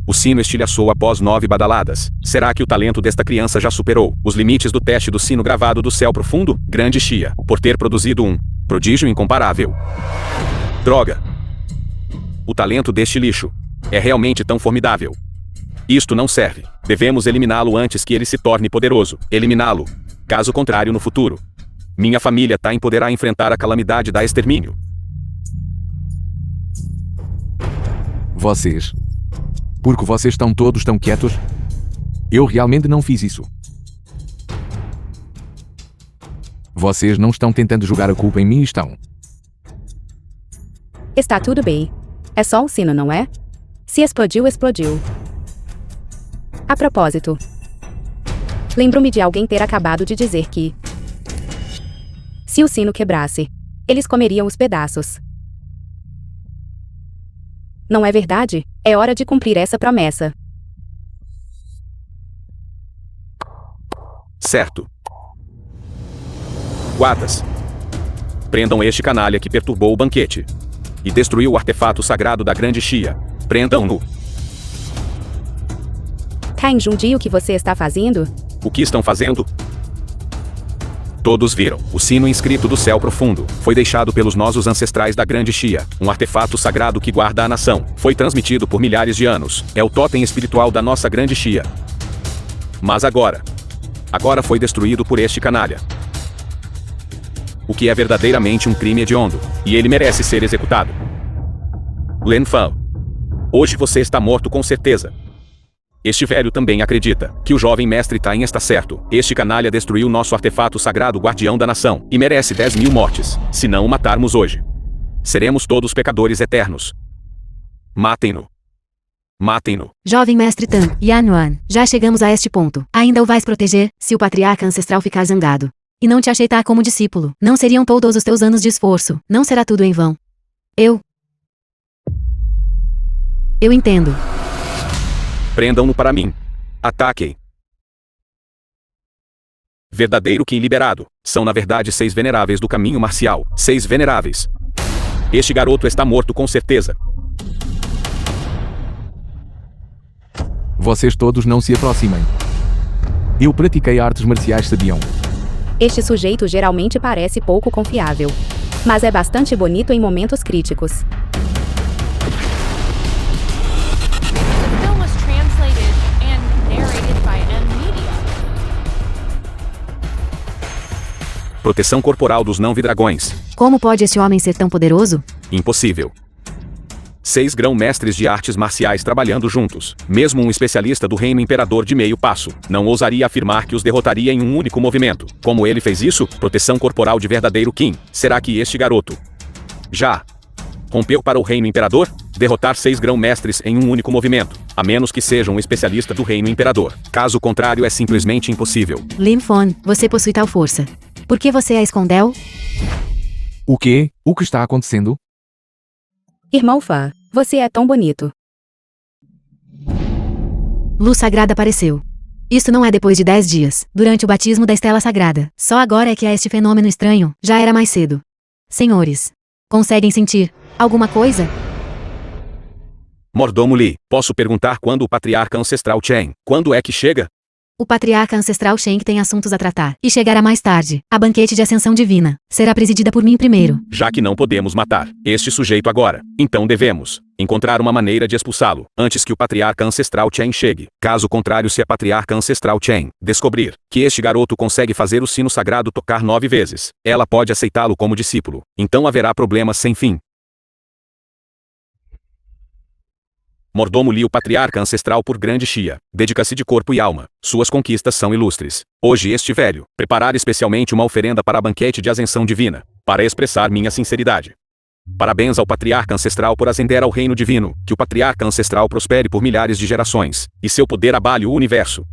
O sino estilhaçou após 9 badaladas. Será que o talento desta criança já superou os limites do teste do sino gravado do céu profundo? Grande Xia, por ter produzido um prodígio incomparável. Droga! O talento deste lixo é realmente tão formidável. Isto não serve. Devemos eliminá-lo antes que ele se torne poderoso. Eliminá-lo. Caso contrário, no futuro, Minha família Tain poderá enfrentar a calamidade da extermínio. Vocês. Porque vocês estão todos tão quietos? Eu realmente não fiz isso. Vocês não estão tentando jogar a culpa em mim, estão? Está tudo bem. É só um sino, não é? Se explodiu, explodiu. A propósito, lembro-me de alguém ter acabado de dizer que se o sino quebrasse, eles comeriam os pedaços. Não é verdade? É hora de cumprir essa promessa. Certo. Guardas. Prendam este canalha que perturbou o banquete e destruiu o artefato sagrado da grande Xia. Prendam-no. Cain Jundi, o que você está fazendo? O que estão fazendo? Todos viram. O sino inscrito do céu profundo foi deixado pelos nossos ancestrais da grande Xia, um artefato sagrado que guarda a nação. Foi transmitido por milhares de anos. É o totem espiritual da nossa grande Xia. Mas agora foi destruído por este canalha. O que é verdadeiramente um crime hediondo, e ele merece ser executado. Len Fan. Hoje você está morto com certeza. Este velho também acredita que o jovem mestre Tain está certo. Este canalha destruiu nosso artefato sagrado guardião da nação, e merece 10.000 mortes, se não o matarmos hoje. Seremos todos pecadores eternos. Matem-no. Matem-no. Jovem mestre Tan, Yanwan, já chegamos a este ponto. Ainda o vais proteger, se o patriarca ancestral ficar zangado e não te aceitar como discípulo? Não seriam todos os teus anos de esforço, não será tudo em vão. Eu entendo. Prendam-no para mim. Ataquem. Verdadeiro Qin liberado. São na verdade 6 veneráveis do caminho marcial. 6 veneráveis. Este garoto está morto com certeza. Vocês todos não se aproximem. Eu pratiquei artes marciais, sabiam? Este sujeito geralmente parece pouco confiável, mas é bastante bonito em momentos críticos. The film was translated and narrated by M-Media. Proteção corporal dos não-vidragões. Como pode esse homem ser tão poderoso? Impossível. 6 grão-mestres de artes marciais trabalhando juntos. Mesmo um especialista do reino imperador de meio passo não ousaria afirmar que os derrotaria em um único movimento. Como ele fez isso? Proteção corporal de verdadeiro Qin. Será que este garoto já rompeu para o reino imperador? Derrotar 6 grão-mestres em um único movimento, a menos que seja um especialista do reino imperador. Caso contrário, é simplesmente impossível. Lim Fon, você possui tal força. Por que você a escondeu? O quê? O que está acontecendo? Irmão Fan, você é tão bonito. Luz sagrada apareceu. Isso não é depois de 10 dias, durante o batismo da Estela Sagrada. Só agora é que há este fenômeno estranho. Já era mais cedo. Senhores, conseguem sentir alguma coisa? Mordomo Li, posso perguntar quando o patriarca ancestral Chen, quando é que chega? O patriarca ancestral Shen tem assuntos a tratar, e chegará mais tarde. A banquete de ascensão divina será presidida por mim primeiro. Já que não podemos matar este sujeito agora, então devemos encontrar uma maneira de expulsá-lo antes que o patriarca ancestral Chen chegue. Caso contrário, se a patriarca ancestral Chen descobrir que este garoto consegue fazer o sino sagrado tocar 9 vezes, ela pode aceitá-lo como discípulo. Então haverá problemas sem fim. Mordomo Li, o patriarca ancestral por grande Xia, dedica-se de corpo e alma. Suas conquistas são ilustres. Hoje este velho preparar especialmente uma oferenda para a banquete de ascensão divina, para expressar minha sinceridade. Parabéns ao patriarca ancestral por ascender ao reino divino. Que o patriarca ancestral prospere por milhares de gerações, e seu poder abale o universo.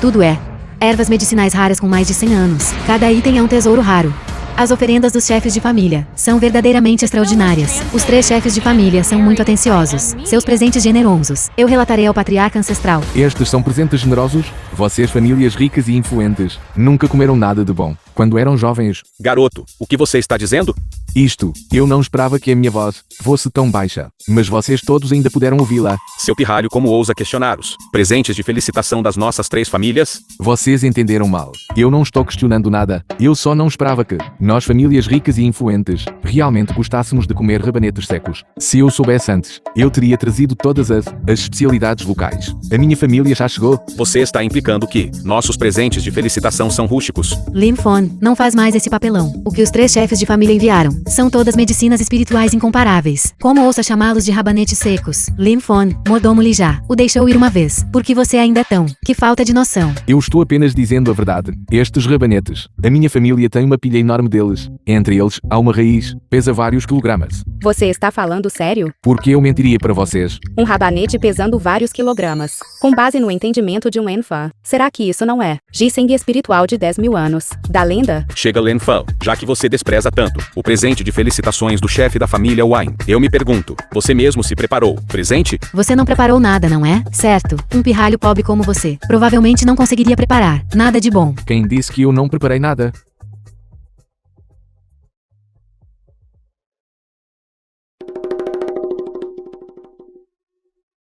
Tudo é ervas medicinais raras com mais de 100 anos. Cada item é um tesouro raro. As oferendas dos chefes de família são verdadeiramente extraordinárias. Os 3 chefes de família são muito atenciosos. Seus presentes generosos. Eu relatarei ao patriarca ancestral. Estes são presentes generosos? Vocês, famílias ricas e influentes, nunca comeram nada de bom. quando eram jovens. Garoto, o que você está dizendo? Isto, eu não esperava que a minha voz fosse tão baixa, mas vocês todos ainda puderam ouvi-la. Seu pirralho, como ousa questionar os presentes de felicitação das nossas 3 famílias? Vocês entenderam mal. Eu não estou questionando nada. Eu só não esperava que nós, famílias ricas e influentes, realmente gostássemos de comer rabanetes secos. Se eu soubesse antes, eu teria trazido todas as especialidades locais. A minha família já chegou. Você está implicando que nossos presentes de felicitação são rústicos. Limfon, não faz mais esse papelão. O que os 3 chefes de família enviaram são todas medicinas espirituais incomparáveis. Como ousa chamá-los de rabanetes secos? Limfon, mordomo-lhe já o deixou ir uma vez. Porque você ainda é tão. Que falta de noção. Eu estou apenas dizendo a verdade. Estes rabanetes, a minha família tem uma pilha enorme deles. Entre eles, há uma raiz, pesa vários quilogramas. Você está falando sério? Por que eu mentiria para vocês? Um rabanete pesando vários quilogramas. Com base no entendimento de um Enfan. Será que isso não é ginseng espiritual de 10.000 anos? Da lenda? Chega, Lenfan, já que você despreza tanto o presente de felicitações do chefe da família Wine. Eu me pergunto, você mesmo se preparou presente? Você não preparou nada, não é? Certo. Um pirralho pobre como você provavelmente não conseguiria preparar nada de bom. Quem disse que eu não preparei nada?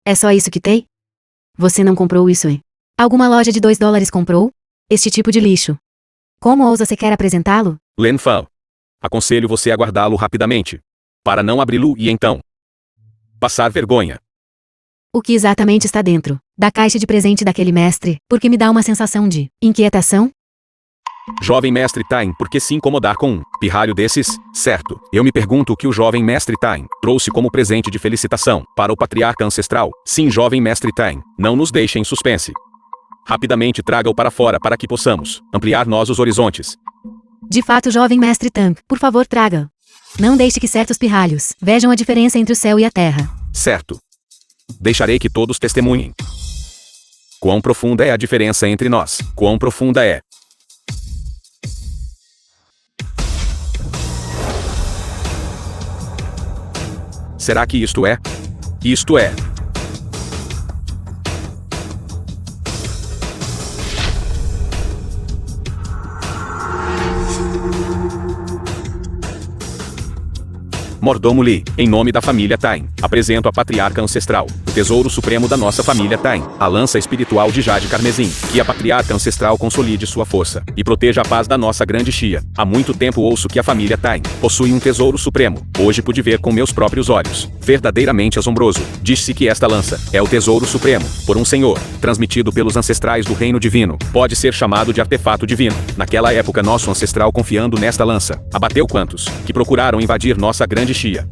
É só isso que tem? Você não comprou isso, hein? Alguma loja de $2 comprou? Este tipo de lixo. Como ousa você quer apresentá-lo? Lenfan, aconselho você a guardá-lo rapidamente, para não abri-lo e então passar vergonha. O que exatamente está dentro da caixa de presente daquele mestre? Porque me dá uma sensação de inquietação? Jovem mestre Tain, por que se incomodar com um pirralho desses? Certo. Eu me pergunto o que o jovem mestre Tain trouxe como presente de felicitação para o patriarca ancestral. Sim, jovem mestre Tain, não nos deixe em suspense. Rapidamente traga-o para fora para que possamos ampliar nossos horizontes. De fato, jovem mestre Tang, por favor, traga. Não deixe que certos pirralhos vejam a diferença entre o céu e a terra. Certo. Deixarei que todos testemunhem. Quão profunda é a diferença entre nós? Quão profunda é? Será que isto é? Isto é. Mordomo Li, em nome da família Tain, apresento a patriarca ancestral, o tesouro supremo da nossa família Tain, a lança espiritual de Jade Carmesim, que a patriarca ancestral consolide sua força e proteja a paz da nossa grande Xia. Há muito tempo ouço que a família Tain possui um tesouro supremo. Hoje pude ver com meus próprios olhos. Verdadeiramente assombroso. Diz-se que esta lança é o tesouro supremo, por um senhor, transmitido pelos ancestrais do reino divino. Pode ser chamado de artefato divino. Naquela época, nosso ancestral, confiando nesta lança, abateu quantos que procuraram invadir nossa grande Xia.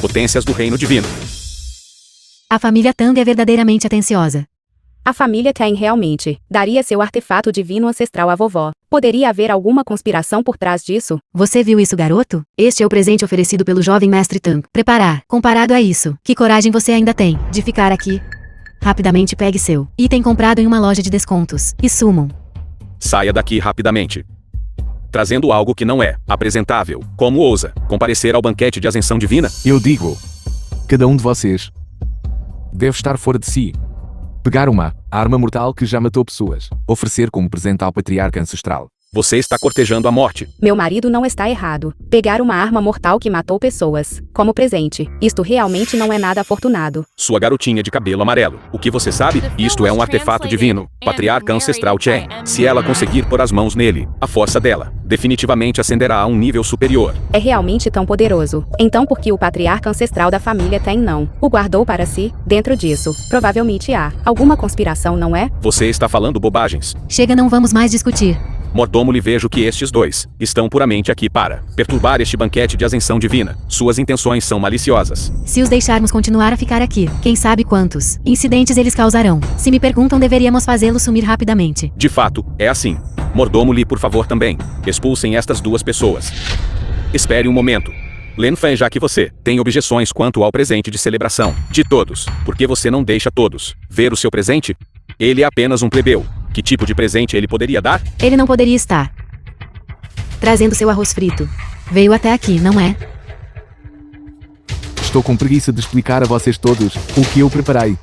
Potências do reino divino. A família Tang é verdadeiramente atenciosa. A família Tain realmente daria seu artefato divino ancestral à vovó. Poderia haver alguma conspiração por trás disso? Você viu isso, garoto? Este é o presente oferecido pelo jovem mestre Tang. Preparar. Comparado a isso, que coragem você ainda tem de ficar aqui? Rapidamente pegue seu item comprado em uma loja de descontos e sumam. Saia daqui rapidamente. Trazendo algo que não é apresentável. Como ousa comparecer ao banquete de ascensão divina? Eu digo, cada um de vocês deve estar fora de si. Pegar uma arma mortal que já matou pessoas, oferecer como presente ao patriarca ancestral. Você está cortejando a morte. Meu marido não está errado. Pegar uma arma mortal que matou pessoas como presente. Isto realmente não é nada afortunado. Sua garotinha de cabelo amarelo. O que você sabe? Isto é um artefato divino. Patriarca ancestral Chen. Se ela conseguir pôr as mãos nele, a força dela definitivamente ascenderá a um nível superior. É realmente tão poderoso. Então por que o patriarca ancestral da família Tain não o guardou para si? Dentro disso, provavelmente há alguma conspiração, não é? Você está falando bobagens. Chega, não vamos mais discutir. Mordomo, lhe vejo que estes dois estão puramente aqui para perturbar este banquete de ascensão divina. Suas intenções são maliciosas. Se os deixarmos continuar a ficar aqui, quem sabe quantos incidentes eles causarão. Se me perguntam, deveríamos fazê-los sumir rapidamente. De fato, é assim. Mordomo, lhe por favor também. Expulsem estas duas pessoas. Espere um momento. Lenfan, já que você tem objeções quanto ao presente de celebração de todos, por que você não deixa todos ver o seu presente? Ele é apenas um plebeu. Que tipo de presente ele poderia dar? Ele não poderia estar trazendo seu arroz frito. Veio até aqui, não é? Estou com preguiça de explicar a vocês todos o que eu preparei.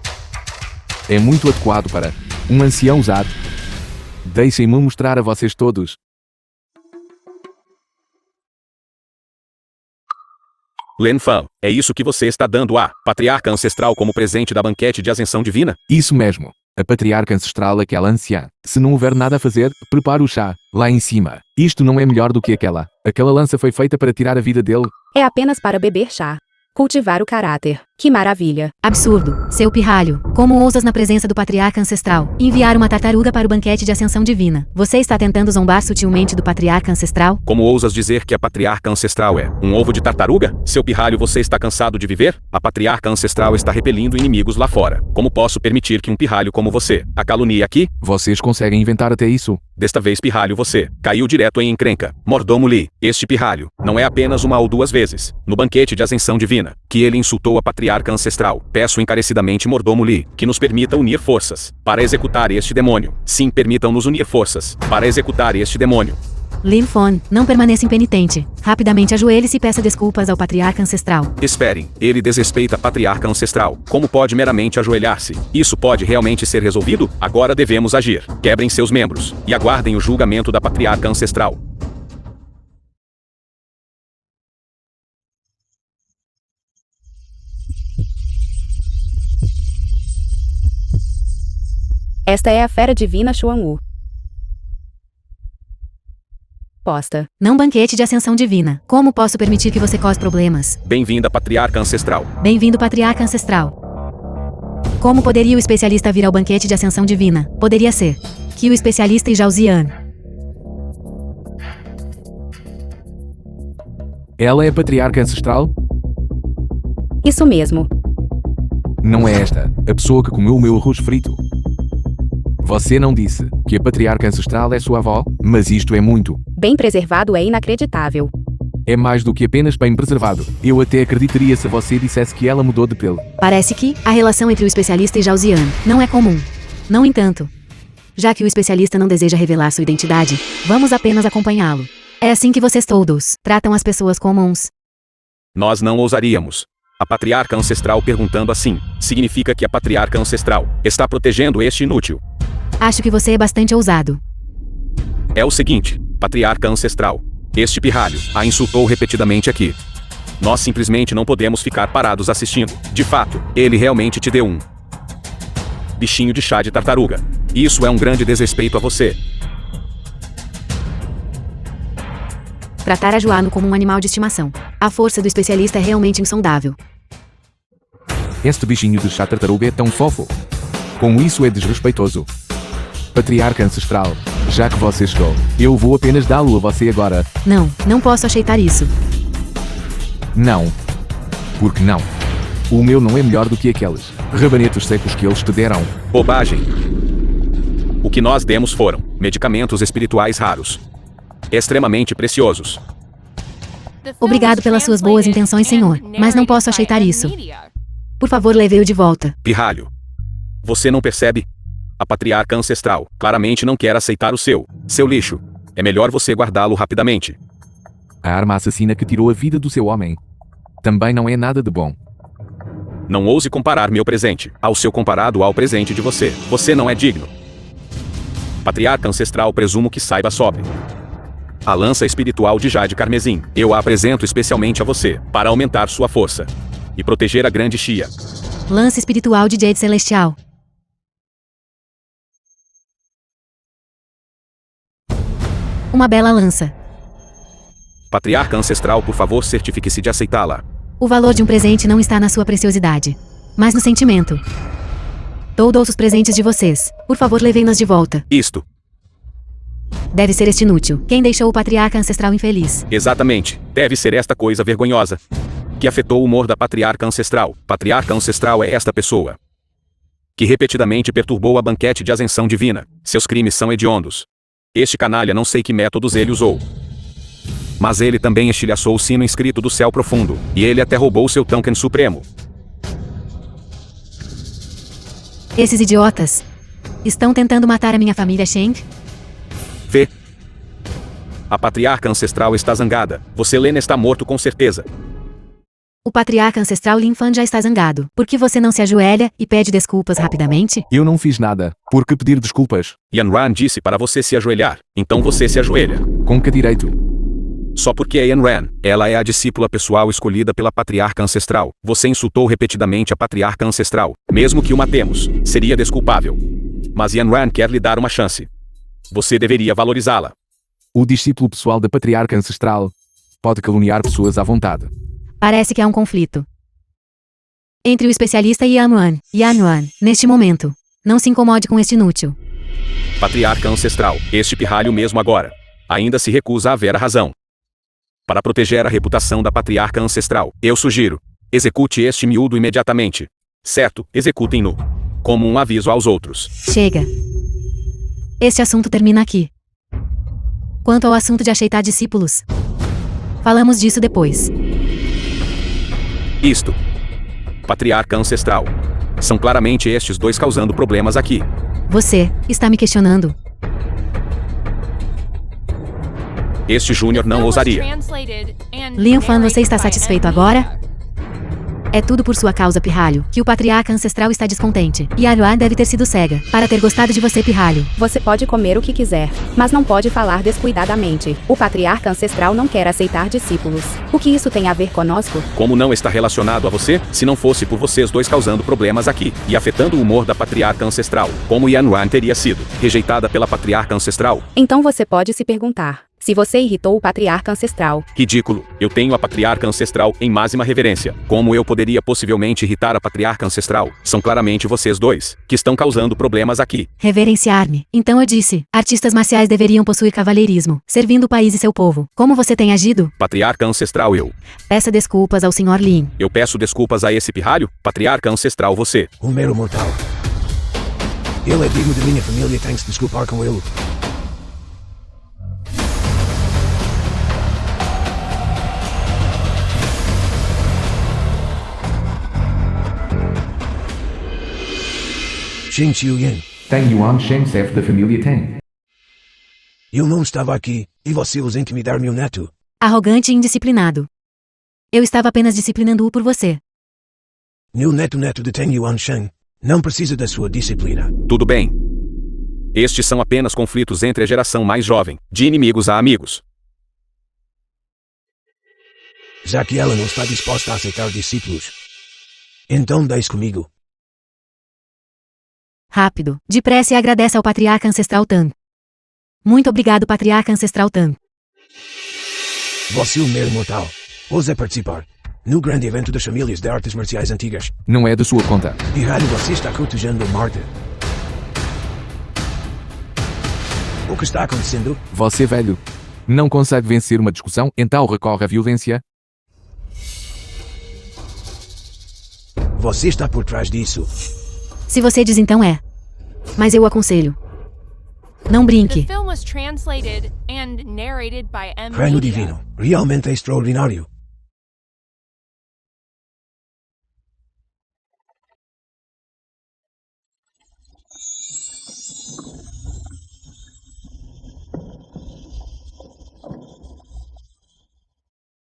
É muito adequado para um ancião usar. Deixem-me mostrar a vocês todos. Lin Fan, é isso que você está dando à patriarca ancestral como presente da banquete de ascensão divina? Isso mesmo. A patriarca ancestral, aquela anciã. Se não houver nada a fazer, prepara o chá, lá em cima. Isto não é melhor do que aquela. Aquela lança foi feita para tirar a vida dele. É apenas para beber chá. Cultivar o caráter. Que maravilha. Absurdo, seu pirralho. Como ousas na presença do patriarca ancestral enviar uma tartaruga para o banquete de ascensão divina? Você está tentando zombar sutilmente do patriarca ancestral? Como ousas dizer que a patriarca ancestral é um ovo de tartaruga? Seu pirralho, você está cansado de viver? A patriarca ancestral está repelindo inimigos lá fora. Como posso permitir que um pirralho como você a calunie aqui? Vocês conseguem inventar até isso? Desta vez, pirralho, você caiu direto em encrenca. Mordomo Li, este pirralho não é apenas uma ou duas vezes, no banquete de ascensão divina, que ele insultou a patriarca ancestral. Peço encarecidamente, Mordomo Li, que nos permita unir forças para executar este demônio. Sim, permitam-nos unir forças para executar este demônio. Lin Fan, não permaneça impenitente. Rapidamente ajoelhe-se e peça desculpas ao patriarca ancestral. Esperem, ele desrespeita a patriarca ancestral. Como pode meramente ajoelhar-se? Isso pode realmente ser resolvido? Agora devemos agir. Quebrem seus membros e aguardem o julgamento da patriarca ancestral. Esta é a fera divina Xuanwu. Posta. Não banquete de ascensão divina. Como posso permitir que você cause problemas? Bem-vinda, patriarca ancestral. Bem-vindo, patriarca ancestral. Como poderia o especialista vir ao banquete de ascensão divina? Poderia ser que o especialista e Zhao Zian. Ela é a patriarca ancestral? Isso mesmo. Não é esta, a pessoa que comeu o meu arroz frito. Você não disse que a patriarca ancestral é sua avó? Mas isto é muito. Bem preservado é inacreditável. É mais do que apenas bem preservado. Eu até acreditaria se você dissesse que ela mudou de pele. Parece que a relação entre o especialista e Zhao Zian não é comum. No entanto, já que o especialista não deseja revelar sua identidade, vamos apenas acompanhá-lo. É assim que vocês todos tratam as pessoas comuns. Nós não ousaríamos. A patriarca ancestral perguntando assim, significa que a patriarca ancestral está protegendo este inútil. Acho que você é bastante ousado. É o seguinte, patriarca ancestral. Este pirralho a insultou repetidamente aqui. Nós simplesmente não podemos ficar parados assistindo. De fato, ele realmente te deu um bichinho de chá de tartaruga. Isso é um grande desrespeito a você. Tratar a Joano como um animal de estimação. A força do especialista é realmente insondável. Este bichinho de chá tartaruga é tão fofo. Como isso é desrespeitoso. Patriarca ancestral, já que você chegou, eu vou apenas dá-lo a você agora. Não posso aceitar isso. Não. Por que não? O meu não é melhor do que aqueles rabanetos secos que eles te deram. Bobagem. O que nós demos foram medicamentos espirituais raros. Extremamente preciosos. Obrigado pelas suas boas intenções, senhor, mas não posso aceitar isso. Por favor, leve-o de volta. Pirralho. Você não percebe? A patriarca ancestral claramente não quer aceitar o seu lixo. É melhor você guardá-lo rapidamente. A arma assassina que tirou a vida do seu homem também não é nada de bom. Não ouse comparar meu presente ao seu comparado ao presente de você. Você não é digno. Patriarca ancestral, presumo que saiba sobre a lança espiritual de Jade Carmesim. Eu a apresento especialmente a você, para aumentar sua força e proteger a grande Xia. Lança espiritual de Jade Celestial. Uma bela lança. Patriarca ancestral, por favor, certifique-se de aceitá-la. O valor de um presente não está na sua preciosidade, mas no sentimento. Todos os presentes de vocês, por favor, levem-nas de volta. Isto. Deve ser este inútil. Quem deixou o patriarca ancestral infeliz? Exatamente. Deve ser esta coisa vergonhosa que afetou o humor da patriarca ancestral. Patriarca ancestral é esta pessoa que repetidamente perturbou a banquete de ascensão divina. Seus crimes são hediondos. Este canalha não sei que métodos ele usou. Mas ele também estilhaçou o sino inscrito do céu profundo, e ele até roubou seu token supremo. Esses idiotas estão tentando matar a minha família Sheng? Vê. A patriarca ancestral está zangada. Você Lena está morto com certeza. O patriarca ancestral Lin Fan já está zangado. Por que você não se ajoelha e pede desculpas rapidamente? Eu não fiz nada. Por que pedir desculpas? Yan Ran disse para você se ajoelhar. Então você se ajoelha. Com que direito? Só porque é Ayn Rand, ela é a discípula pessoal escolhida pela patriarca ancestral. Você insultou repetidamente a patriarca ancestral. Mesmo que o matemos, seria desculpável. Mas Ayn Rand quer lhe dar uma chance. Você deveria valorizá-la. O discípulo pessoal da patriarca ancestral pode caluniar pessoas à vontade. Parece que há um conflito entre o especialista e Yan Yuan, neste momento. Não se incomode com este inútil. Patriarca ancestral, este pirralho mesmo agora. Ainda se recusa a ver a razão. Para proteger a reputação da patriarca ancestral, eu sugiro, execute este miúdo imediatamente. Certo, executem-no. Como um aviso aos outros. Chega. Este assunto termina aqui. Quanto ao assunto de aceitar discípulos, falamos disso depois. Isto. Patriarca ancestral. São claramente estes dois causando problemas aqui. Você está me questionando? Este Júnior não ousaria. Liam Fan, você está satisfeito agora? É tudo por sua causa, pirralho, que o patriarca ancestral está descontente. E a Yuan deve ter sido cega para ter gostado de você, pirralho. Você pode comer o que quiser, mas não pode falar descuidadamente. O patriarca ancestral não quer aceitar discípulos. O que isso tem a ver conosco? Como não está relacionado a você, se não fosse por vocês dois causando problemas aqui e afetando o humor da patriarca ancestral, como Yan Yuan teria sido rejeitada pela patriarca ancestral? Então você pode se perguntar: se você irritou o patriarca ancestral. Ridículo. Eu tenho a patriarca ancestral em máxima reverência. Como eu poderia possivelmente irritar a patriarca ancestral? São claramente vocês dois que estão causando problemas aqui. Reverenciar-me. Então eu disse, artistas marciais deveriam possuir cavalheirismo, servindo o país e seu povo. Como você tem agido? Patriarca ancestral eu. Peça desculpas ao Sr. Lin. Eu peço desculpas a esse pirralho? Patriarca ancestral você. Um mero mortal. Ele é digno de minha família, tem que se desculpar com ele. Shen Xiuyan, Tang Yuan Shensef da família Tang. eu não estava aqui, e você os intimidar meu neto. Arrogante e indisciplinado. Eu estava apenas disciplinando-o por você. Meu neto de Tang Yuan Shen, não precisa da sua disciplina. Tudo bem. Estes são apenas conflitos entre a geração mais jovem, de inimigos a amigos. Já que ela não está disposta a aceitar discípulos, então deixe comigo. Rápido, depressa e agradece ao patriarca ancestral Tang. Muito obrigado, patriarca ancestral Tang. Você, o mero mortal, ousa participar no grande evento das famílias de artes marciais antigas. Não é da sua conta. Pirralho, você está cortejando a Marta. O que está acontecendo? Você, velho, não consegue vencer uma discussão, então recorre à violência? Você está por trás disso. Se você diz então é. Mas eu aconselho. Não The brinque. film was translated and narrated by M. Reino Media. divino, realmente extraordinário.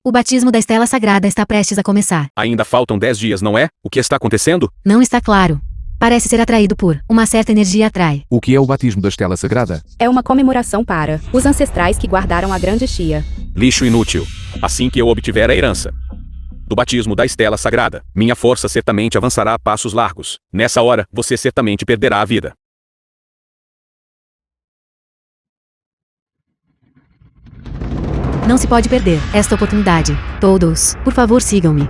O batismo da Estela Sagrada está prestes a começar. Ainda faltam 10 dias, não é? O que está acontecendo? Não está claro. Parece ser atraído por uma certa energia atrai. O que é o batismo da Estela Sagrada? É uma comemoração para os ancestrais que guardaram a grande Xia. Lixo inútil. Assim que eu obtiver a herança do batismo da Estela Sagrada, minha força certamente avançará a passos largos. Nessa hora, você certamente perderá a vida. Não se pode perder esta oportunidade. Todos, por favor, sigam-me.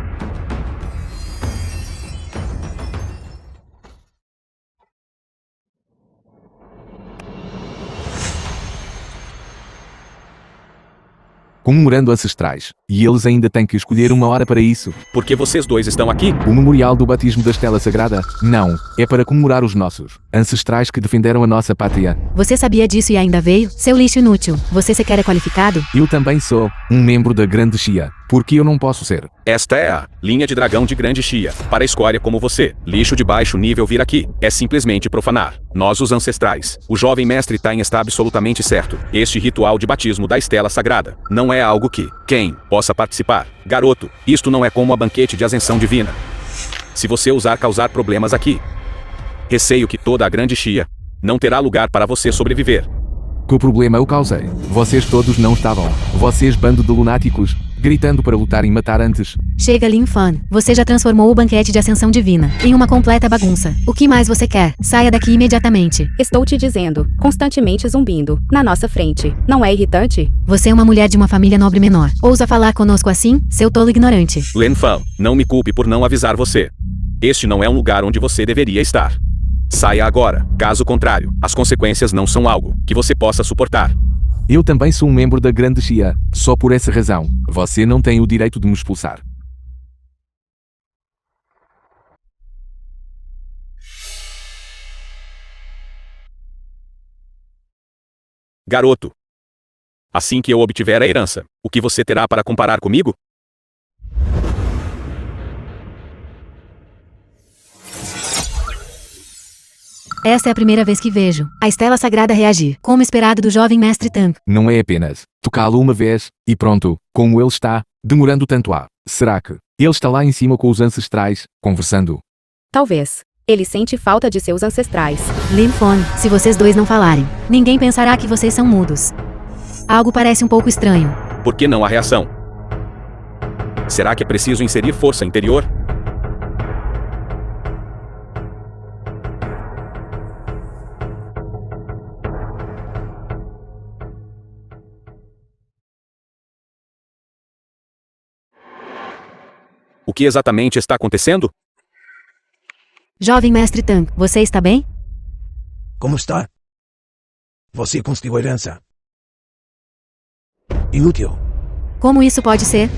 Comemorando ancestrais. E eles ainda têm que escolher uma hora para isso. Por que vocês dois estão aqui? O memorial do batismo da Estela Sagrada? Não. É para comemorar os nossos ancestrais que defenderam a nossa pátria. Você sabia disso e ainda veio? Seu lixo inútil. Você sequer é qualificado? Eu também sou um membro da Grande Xia. Por que eu não posso ser? Esta é a linha de dragão de grande Xia. Para escória como você, lixo de baixo nível vir aqui. É simplesmente profanar. Nós os ancestrais. O jovem mestre Tain está absolutamente certo. Este ritual de batismo da Estela Sagrada não é algo que quem possa participar. Garoto, isto não é como a banquete de ascensão divina. Se você ousar causar problemas aqui, receio que toda a grande Xia não terá lugar para você sobreviver. Que o problema eu causei. Vocês todos não estavam. Vocês bando de lunáticos, gritando para lutar e matar antes. Chega, Lin Fan. Você já transformou o banquete de ascensão divina em uma completa bagunça. O que mais você quer? Saia daqui imediatamente. Estou te dizendo, constantemente zumbindo, na nossa frente. Não é irritante? Você é uma mulher de uma família nobre menor. Ousa falar conosco assim, seu tolo ignorante. Len Fan, não me culpe por não avisar você. Este não é um lugar onde você deveria estar. Saia agora, caso contrário, as consequências não são algo que você possa suportar. Eu também sou um membro da Grande Xia. Só por essa razão, você não tem o direito de me expulsar. Garoto. Assim que eu obtiver a herança, o que você terá para comparar comigo? Essa é a primeira vez que vejo a Estela Sagrada reagir, como esperado do jovem mestre Tang. Não é apenas tocá-lo uma vez, e pronto, como ele está, demorando tanto a... Será que ele está lá em cima com os ancestrais, conversando? Talvez. Ele sente falta de seus ancestrais. Lin Fan, se vocês dois não falarem, ninguém pensará que vocês são mudos. Algo parece um pouco estranho. Por que não a reação? Será que é preciso inserir força interior? O que exatamente está acontecendo? Jovem mestre Tang, você está bem? Como está? Você conseguiu a herança. Inútil. Como isso pode ser?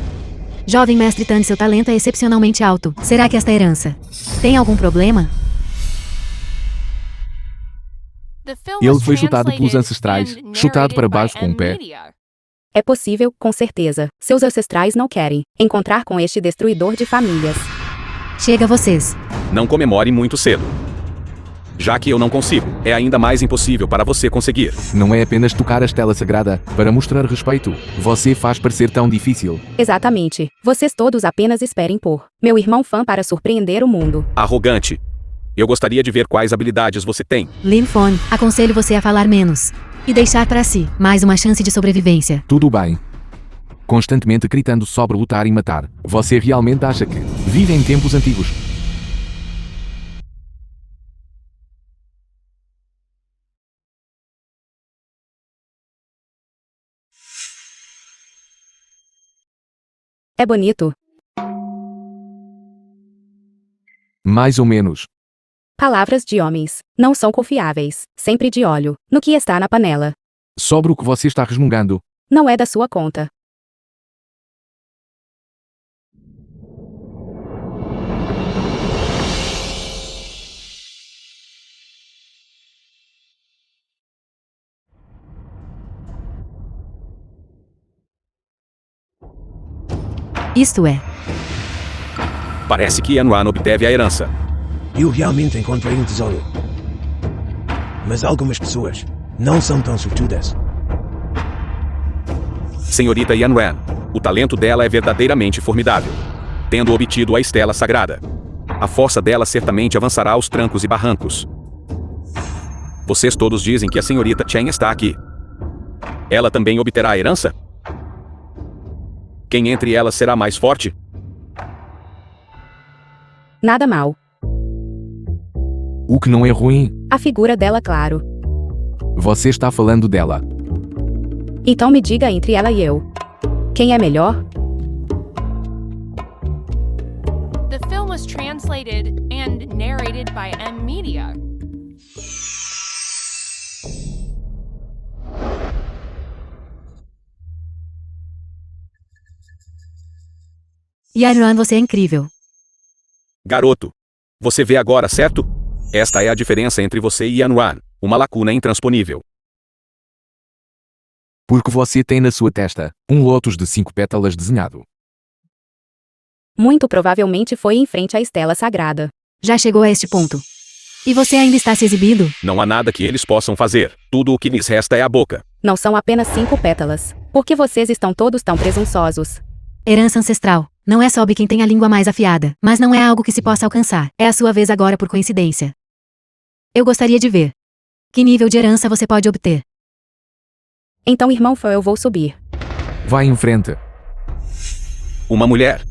Jovem mestre Tang, seu talento é excepcionalmente alto. Será que esta herança tem algum problema? The film Ele was foi chutado pelos translated ancestrais, and chutado para narrated baixo by com um pé. N-Media. É possível, com certeza. Seus ancestrais não querem encontrar com este destruidor de famílias. Chega vocês. Não comemore muito cedo. Já que eu não consigo, é ainda mais impossível para você conseguir. Não é apenas tocar a Estela Sagrada para mostrar respeito. Você faz parecer tão difícil. Exatamente. Vocês todos apenas esperem por meu irmão Fan para surpreender o mundo. Arrogante. Eu gostaria de ver quais habilidades você tem. Lin Fan, aconselho você a falar menos e deixar para si mais uma chance de sobrevivência. Tudo bem. Constantemente gritando sobre lutar e matar. Você realmente acha que vive em tempos antigos? É bonito. Mais ou menos. Palavras de homens não são confiáveis. Sempre de olho no que está na panela. Sobre o que você está resmungando. Não é da sua conta. Isto é, Parece que Yanwan obteve a herança. Eu realmente encontrei um tesouro. Mas algumas pessoas não são tão sortudas. Senhorita Yanwan, o talento dela é verdadeiramente formidável. Tendo obtido a Estela Sagrada, a força dela certamente avançará aos trancos e barrancos. Vocês todos dizem que a senhorita Chen está aqui. Ela também obterá a herança? Quem entre elas será mais forte? Nada mal. O que não é ruim. A figura dela, claro. Você está falando dela. Então me diga entre ela e eu. Quem é melhor? The film was translated and narrated by N-Media. Yanwan, você é incrível. Garoto, você vê agora, certo? Esta é a diferença entre você e Yanwan, uma lacuna intransponível. Porque você tem na sua testa um lótus de 5 pétalas desenhado. Muito provavelmente foi em frente à Estela Sagrada. Já chegou a este ponto. E você ainda está se exibindo? Não há nada que eles possam fazer. Tudo o que lhes resta é a boca. Não são apenas 5 pétalas. Por que vocês estão todos tão presunçosos? Herança ancestral. Não é sobre quem tem a língua mais afiada, mas não é algo que se possa alcançar. É a sua vez agora por coincidência. Eu gostaria de ver. Que nível de herança você pode obter? Então, irmão Fã, eu vou subir. Vai em frente. Uma mulher.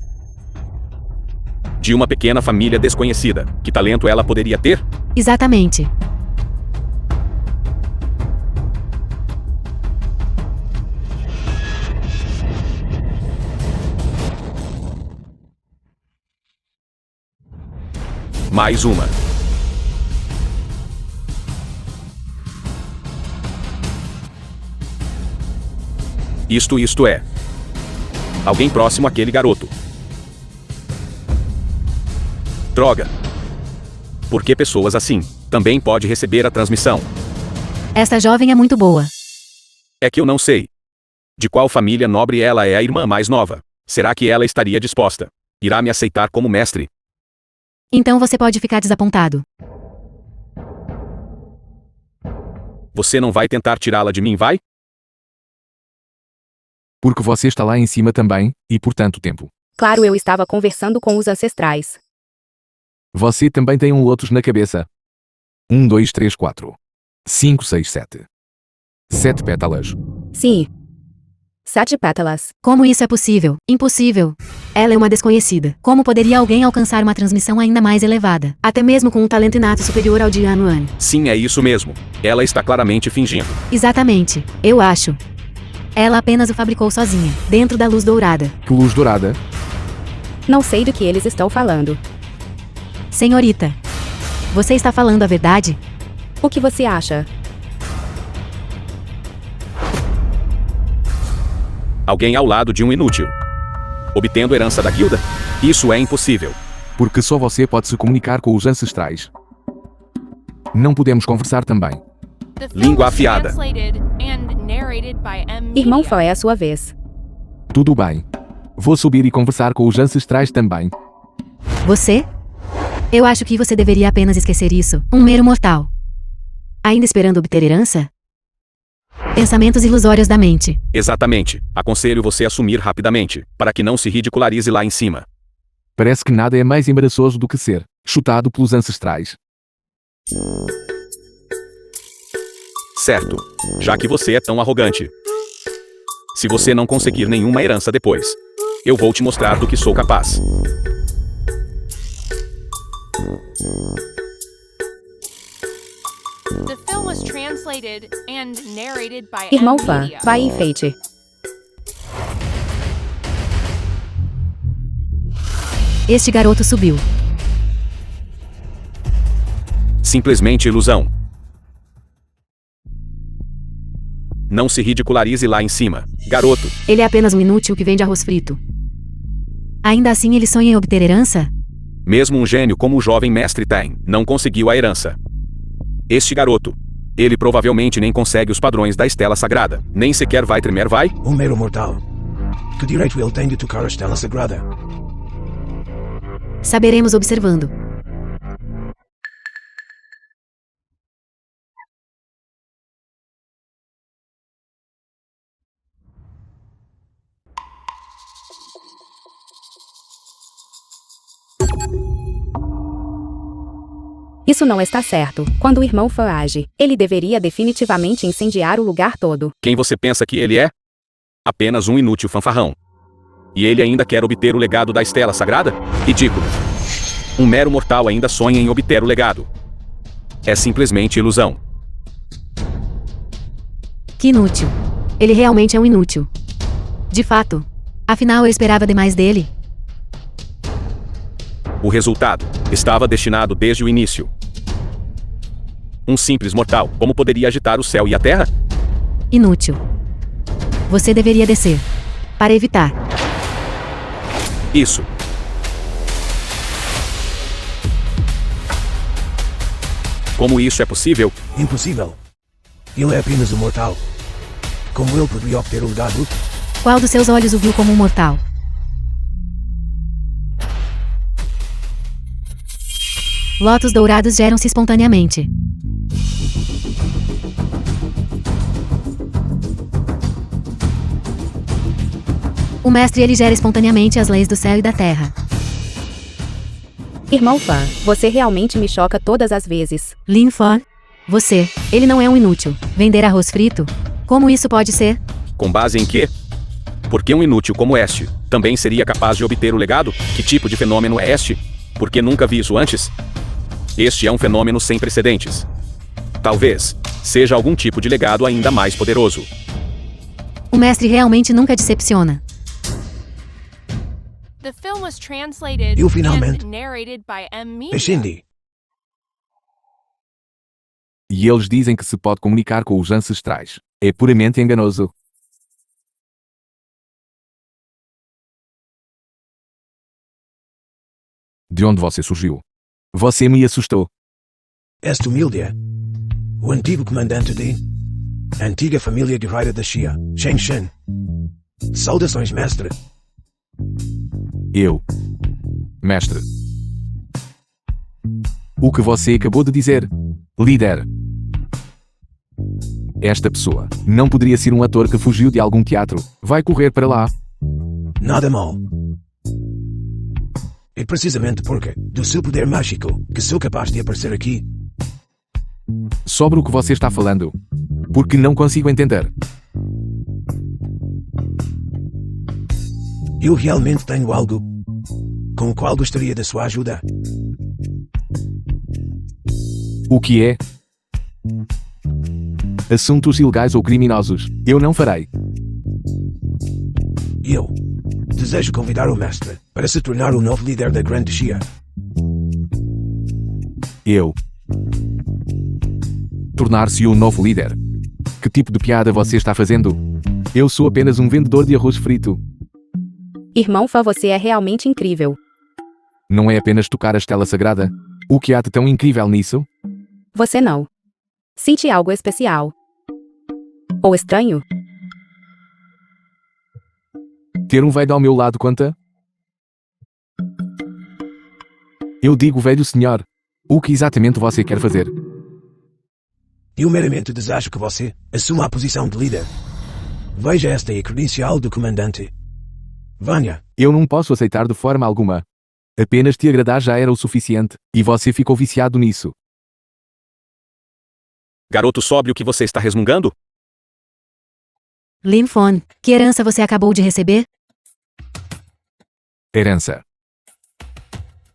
De uma pequena família desconhecida. Que talento ela poderia ter? Exatamente. Mais uma. Isto é. Alguém próximo àquele garoto. Droga. Por que pessoas assim também pode receber a transmissão? Esta jovem é muito boa. É que eu não sei. De qual família nobre ela é a irmã mais nova? Será que ela estaria disposta? Irá me aceitar como mestre? Então você pode ficar desapontado. Você não vai tentar tirá-la de mim, vai? Porque você está lá em cima também, e por tanto tempo. Claro, eu estava conversando com os ancestrais. Você também tem um lotus na cabeça. 1, 2, 3, 4. 5, 6, 7. 7 pétalas. Sim. 7 pétalas. Como isso é possível? Impossível. Ela é uma desconhecida. Como poderia alguém alcançar uma transmissão ainda mais elevada? Até mesmo com um talento inato superior ao de Yanwan. Sim, é isso mesmo. Ela está claramente fingindo. Exatamente. Eu acho. Ela apenas o fabricou sozinha, dentro da luz dourada. Que luz dourada. Não sei do que eles estão falando. Senhorita, você está falando a verdade? O que você acha? Alguém ao lado de um inútil. Obtendo herança da guilda? Isso é impossível. Porque só você pode se comunicar com os ancestrais. Não podemos conversar também. The film Língua was afiada. translated and narrated by M. Irmão Media. Fã, é a sua vez. Tudo bem. Vou subir e conversar com os ancestrais também. Você? Eu acho que você deveria apenas esquecer isso. Um mero mortal. Ainda esperando obter herança? Pensamentos ilusórios da mente. Exatamente. Aconselho você a sumir rapidamente, para que não se ridicularize lá em cima. Parece que nada é mais embaraçoso do que ser chutado pelos ancestrais. Certo. Já que você é tão arrogante. Se você não conseguir nenhuma herança depois, eu vou te mostrar do que sou capaz. The film was translated and narrated by Irmão M. Fã, Media. vai e enfeite. Este garoto subiu. Simplesmente ilusão. Não se ridicularize lá em cima, garoto. Ele é apenas um inútil que vende arroz frito. Ainda assim ele sonha em obter herança? Mesmo um gênio como o jovem mestre Tem não conseguiu a herança. Este garoto. Ele provavelmente nem consegue os padrões da estela sagrada. Nem sequer vai tremer, vai? Um mero mortal. Que direito ele tem de tocar a estela sagrada? Saberemos observando. Isso não está certo. Quando o irmão Fã age, ele deveria definitivamente incendiar o lugar todo. Quem você pensa que ele é? Apenas um inútil fanfarrão. E ele ainda quer obter o legado da estela sagrada? Ridículo. Um mero mortal ainda sonha em obter o legado. É simplesmente ilusão. Que inútil. Ele realmente é um inútil. De fato. Afinal eu esperava demais dele. O resultado estava destinado desde o início. Um simples mortal, como poderia agitar o céu e a terra? Inútil. Você deveria descer. Para evitar. Isso. Como isso é possível? Impossível. Ele é apenas um mortal. Como ele poderia obter o legado? Qual dos seus olhos o viu como um mortal? Lotos dourados geram-se espontaneamente. O mestre ele gera espontaneamente as leis do céu e da terra. Irmão Fã, você realmente me choca todas as vezes. Lin Fon, você, ele não é um inútil. Vender arroz frito? Como isso pode ser? Com base em quê? Porque um inútil como este também seria capaz de obter o legado? Que tipo de fenômeno é este? Porque nunca vi isso antes? Este é um fenômeno sem precedentes. Talvez seja algum tipo de legado ainda mais poderoso. O mestre realmente nunca decepciona. The film was translated Eu finalmente- and narrated by M. É Media. Cindy. E eles dizem que se pode comunicar com os ancestrais. É puramente enganoso. De onde você surgiu? Você me assustou. Este humilde. O antigo comandante de antiga família guerreira da Xia, Shen Shen. Saudações, mestre. Eu. Mestre. O que você acabou de dizer? Líder. Esta pessoa não poderia ser um ator que fugiu de algum teatro. Vai correr para lá. Nada mal. É precisamente porque do seu poder mágico que sou capaz de aparecer aqui. Sobre o que você está falando. Porque não consigo entender. Eu realmente tenho algo com o qual gostaria da sua ajuda. O que é? Assuntos ilegais ou criminosos. Eu não farei. Eu desejo convidar o mestre para se tornar o novo líder da Grande Xia. Eu. Tornar-se o novo líder. Que tipo de piada você está fazendo? Eu sou apenas um vendedor de arroz frito. Irmão Fã, você é realmente incrível. Não é apenas tocar a estela sagrada. O que há de tão incrível nisso? Você não. Cite algo especial. Ou estranho? Ter um velho ao meu lado conta? Eu digo velho senhor. O que exatamente você quer fazer? Eu meramente desejo que você assuma a posição de líder. Veja, esta é a credencial do comandante. Venha. Eu não posso aceitar de forma alguma. Apenas te agradar já era o suficiente, e você ficou viciado nisso. Garoto sóbrio que você está resmungando? Lin Fon, que herança você acabou de receber? Herança.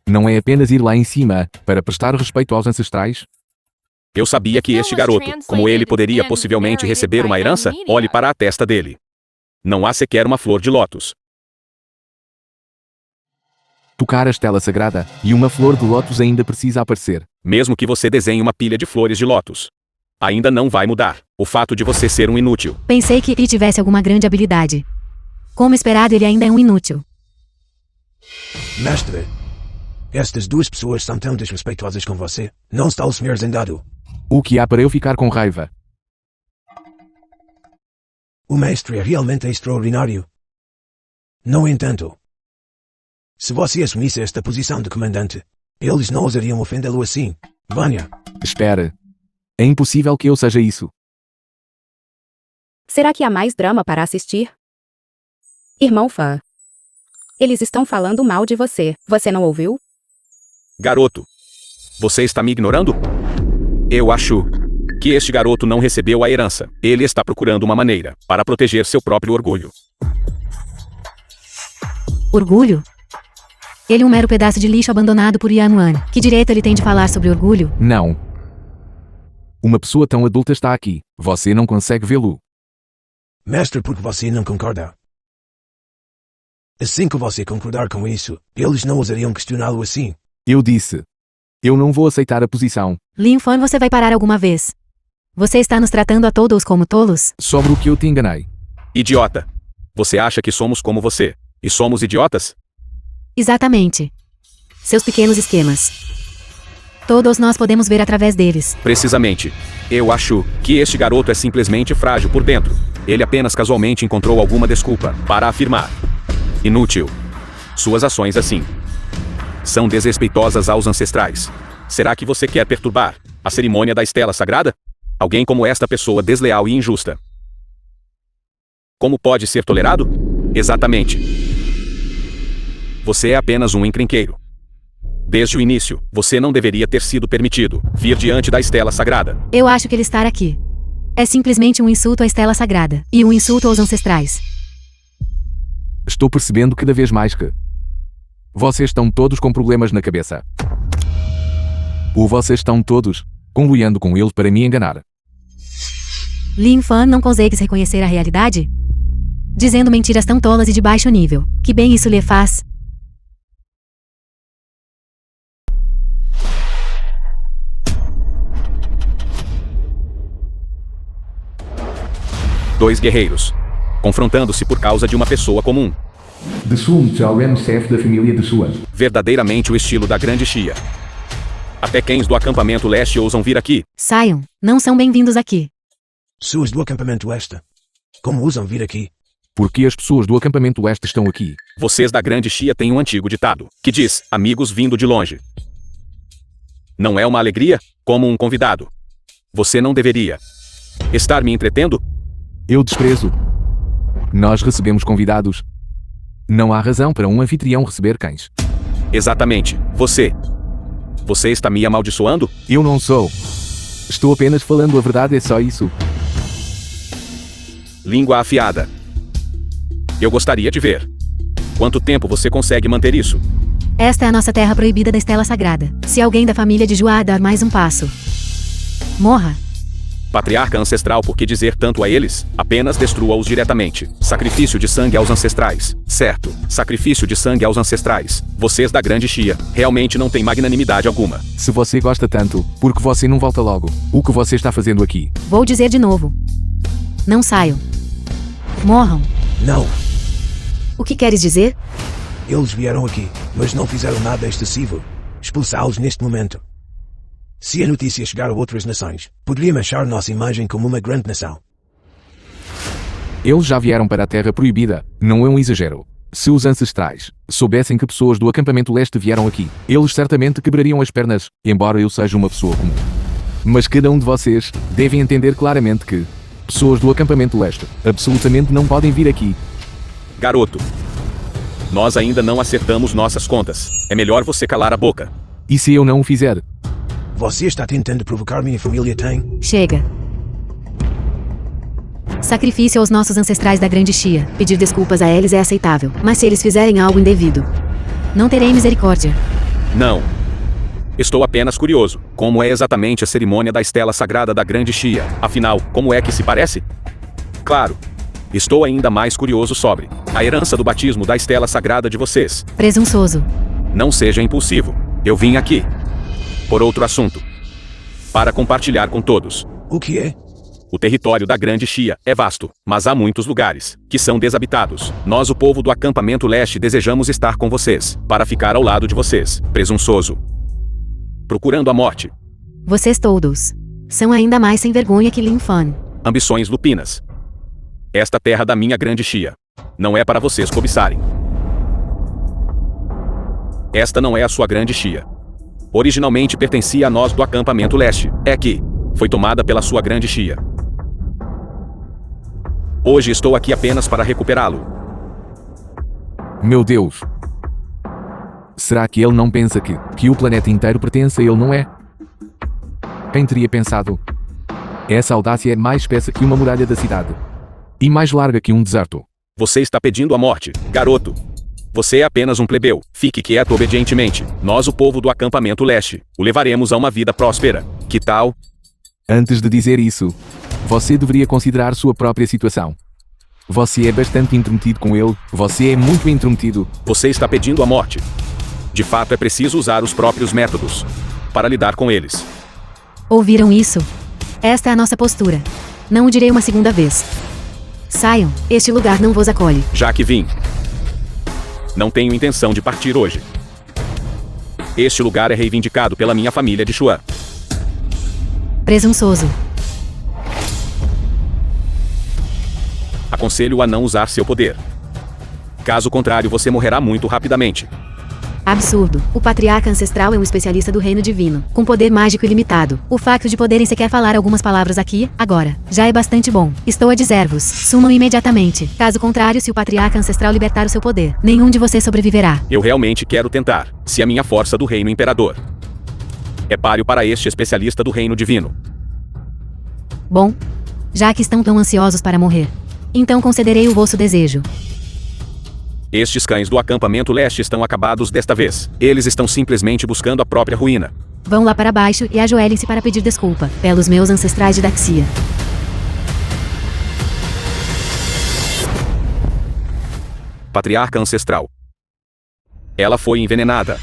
Não é apenas ir lá em cima, para prestar respeito aos ancestrais? Eu sabia que este garoto, como ele poderia possivelmente receber uma herança, olhe para a testa dele. Não há sequer uma flor de lótus. Tocar a estela sagrada, e uma flor de lótus ainda precisa aparecer. Mesmo que você desenhe uma pilha de flores de lótus. Ainda não vai mudar o fato de você ser um inútil. Pensei que ele tivesse alguma grande habilidade. Como esperado, ele ainda é um inútil. Mestre. Estas duas pessoas são tão desrespeitosas com você. Não está o senhor zangado. O que há para eu ficar com raiva? O mestre é realmente extraordinário. No entanto, se você assumisse esta posição de comandante, eles não ousariam ofendê-lo assim. Venha. Espere. É impossível que eu seja isso. Será que há mais drama para assistir? Irmão Fã. Eles estão falando mal de você. Você não ouviu? Garoto, você está me ignorando? Eu acho que este garoto não recebeu a herança. Ele está procurando uma maneira para proteger seu próprio orgulho. Orgulho? Ele é um mero pedaço de lixo abandonado por Yanwan. Que direito ele tem de falar sobre orgulho? Não. Uma pessoa tão adulta está aqui. Você não consegue vê-lo. Mestre, porque você não concorda. Assim que você concordar com isso, eles não ousariam questioná-lo assim. Eu disse. Eu não vou aceitar a posição. Lin Fon, você vai parar alguma vez? Você está nos tratando a todos como tolos? Sobre o que eu te enganei. Idiota. Você acha que somos como você? E somos idiotas? Exatamente. Seus pequenos esquemas. Todos nós podemos ver através deles. Precisamente. Eu acho que este garoto é simplesmente frágil por dentro. Ele apenas casualmente encontrou alguma desculpa para afirmar. Inútil. Suas ações assim são desrespeitosas aos ancestrais. Será que você quer perturbar a cerimônia da estela sagrada? Alguém como esta pessoa desleal e injusta. Como pode ser tolerado? Exatamente. Você é apenas um encrenqueiro. Desde o início, você não deveria ter sido permitido vir diante da estela sagrada. Eu acho que ele está aqui. É simplesmente um insulto à estela sagrada, e um insulto aos ancestrais. Estou percebendo cada vez mais que vocês estão todos com problemas na cabeça. Ou vocês estão todos conluiando com ele para me enganar. Lin Fan, não consegues reconhecer a realidade? Dizendo mentiras tão tolas e de baixo nível. Que bem isso lhe faz? Dois guerreiros, confrontando-se por causa de uma pessoa comum. De Sun Chaoren, chefe da família de Sua. Verdadeiramente o estilo da Grande Xia. Até quens do acampamento leste ousam vir aqui. Saiam, não são bem-vindos aqui. Suas do acampamento oeste. Como ousam vir aqui? Porque as pessoas do acampamento oeste estão aqui. Vocês da Grande Xia têm um antigo ditado, que diz, amigos vindo de longe. Não é uma alegria? Como um convidado. Você não deveria estar me entretendo? Eu desprezo. Nós recebemos convidados. Não há razão para um anfitrião receber cães. Exatamente. Você está me amaldiçoando? Eu não sou. Estou apenas falando a verdade, é só isso. Língua afiada. Eu gostaria de ver. Quanto tempo você consegue manter isso? Esta é a nossa terra proibida da estela sagrada. Se alguém da família de Juá dar mais um passo, morra. Patriarca ancestral, por que dizer tanto a eles? Apenas destrua-os diretamente. Sacrifício de sangue aos ancestrais. Certo. Sacrifício de sangue aos ancestrais. Vocês da Grande Xia realmente não têm magnanimidade alguma. Se você gosta tanto, por que você não volta logo? O que você está fazendo aqui? Vou dizer de novo. Não saiam. Morram. Não. O que queres dizer? Eles vieram aqui, mas não fizeram nada excessivo. Expulsá-los neste momento. Se a notícia chegar a outras nações, poderia manchar nossa imagem como uma grande nação. Eles já vieram para a Terra Proibida, não é um exagero. Se os ancestrais soubessem que pessoas do acampamento leste vieram aqui, eles certamente quebrariam as pernas, embora eu seja uma pessoa comum. Mas cada um de vocês devem entender claramente que pessoas do acampamento leste absolutamente não podem vir aqui. Garoto, nós ainda não acertamos nossas contas. É melhor você calar a boca. E se eu não o fizer? Você está tentando provocar minha família, tem? Chega. Sacrifício aos nossos ancestrais da Grande Xia. Pedir desculpas a eles é aceitável, mas se eles fizerem algo indevido, não terei misericórdia. Não. Estou apenas curioso. Como é exatamente a cerimônia da estela sagrada da Grande Xia? Afinal, como é que se parece? Claro. Estou ainda mais curioso sobre a herança do batismo da estela sagrada de vocês. Presunçoso. Não seja impulsivo. Eu vim aqui por outro assunto. Para compartilhar com todos. O que é? O território da Grande Xia é vasto, mas há muitos lugares que são desabitados. Nós, o povo do acampamento leste, desejamos estar com vocês, para ficar ao lado de vocês, presunçoso. Procurando a morte. Vocês todos são ainda mais sem vergonha que Lin Fan. Ambições lupinas. Esta terra da minha Grande Xia não é para vocês cobiçarem. Esta não é a sua Grande Xia. Originalmente pertencia a nós do acampamento leste. É que foi tomada pela sua Grande Xia. Hoje estou aqui apenas para recuperá-lo. Meu Deus. Será que ele não pensa que o planeta inteiro pertence a ele, não é? Quem teria pensado? Essa audácia é mais espessa que uma muralha da cidade. E mais larga que um deserto. Você está pedindo a morte, garoto. Você é apenas um plebeu. Fique quieto obedientemente. Nós, o povo do acampamento leste, o levaremos a uma vida próspera. Que tal? Antes de dizer isso, você deveria considerar sua própria situação. Você é bastante intrometido com ele. Você é muito intrometido. Você está pedindo a morte. De fato, é preciso usar os próprios métodos para lidar com eles. Ouviram isso? Esta é a nossa postura. Não o direi uma segunda vez. Saiam, este lugar não vos acolhe. Já que vim. Não tenho intenção de partir hoje. Este lugar é reivindicado pela minha família de Xuan. Presunçoso. Aconselho a não usar seu poder. Caso contrário, você morrerá muito rapidamente. Absurdo. O patriarca ancestral é um especialista do reino divino, com poder mágico ilimitado. O facto de poderem sequer falar algumas palavras aqui, agora, já é bastante bom. Estou a dizer-vos, sumam imediatamente. Caso contrário, se o patriarca ancestral libertar o seu poder, nenhum de vocês sobreviverá. Eu realmente quero tentar, se a minha força do reino imperador é páreo para este especialista do reino divino. Bom, já que estão tão ansiosos para morrer. Então concederei o vosso desejo. Estes cães do acampamento leste estão acabados desta vez. Eles estão simplesmente buscando a própria ruína. Vão lá para baixo e ajoelhem-se para pedir desculpa, pelos meus ancestrais de Daxia. Patriarca ancestral. Ela foi envenenada.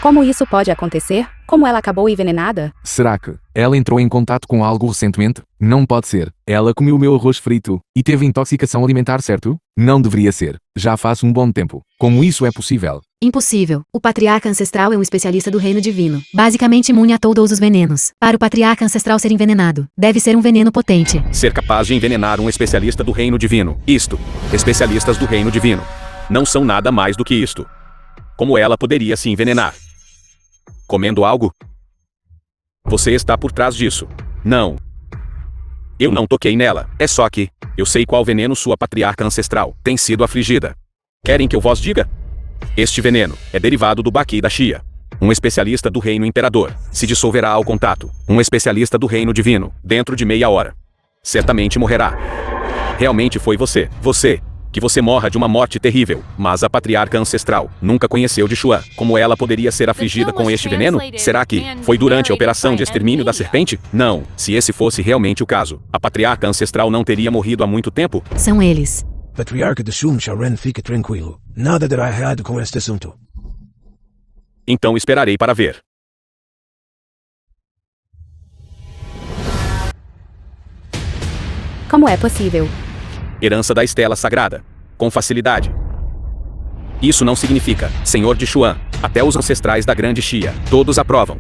Como isso pode acontecer? Como ela acabou envenenada? Será que ela entrou em contato com algo recentemente? Não pode ser. Ela comeu o meu arroz frito e teve intoxicação alimentar, certo? Não deveria ser. Já faz um bom tempo. Como isso é possível? Impossível. O patriarca ancestral é um especialista do reino divino, basicamente imune a todos os venenos. Para o patriarca ancestral ser envenenado, deve ser um veneno potente. Ser capaz de envenenar um especialista do reino divino. Especialistas do reino divino. Não são nada mais do que isto. Como ela poderia se envenenar? Comendo algo? Você está por trás disso. Não. Eu não toquei nela. É só que eu sei qual veneno sua patriarca ancestral tem sido afligida. Querem que eu vos diga? Este veneno é derivado do Baqui da Xia. Um especialista do reino imperador se dissolverá ao contato. Um especialista do reino divino, dentro de meia hora. Certamente morrerá. Realmente foi você. Que você morra de uma morte terrível. Mas a patriarca ancestral nunca conheceu de Xuan. Como ela poderia ser afligida com este veneno? Será que foi durante a operação de extermínio da serpente? Não. Se esse fosse realmente o caso, a patriarca ancestral não teria morrido há muito tempo? São eles. Patriarca de Shum Sharen fica tranquilo. Nada dará errado com este assunto. Então esperarei para ver. Como é possível? Herança da Estela Sagrada. Com facilidade. Isso não significa, Senhor de Xuan. Até os ancestrais da Grande Xia, todos aprovam.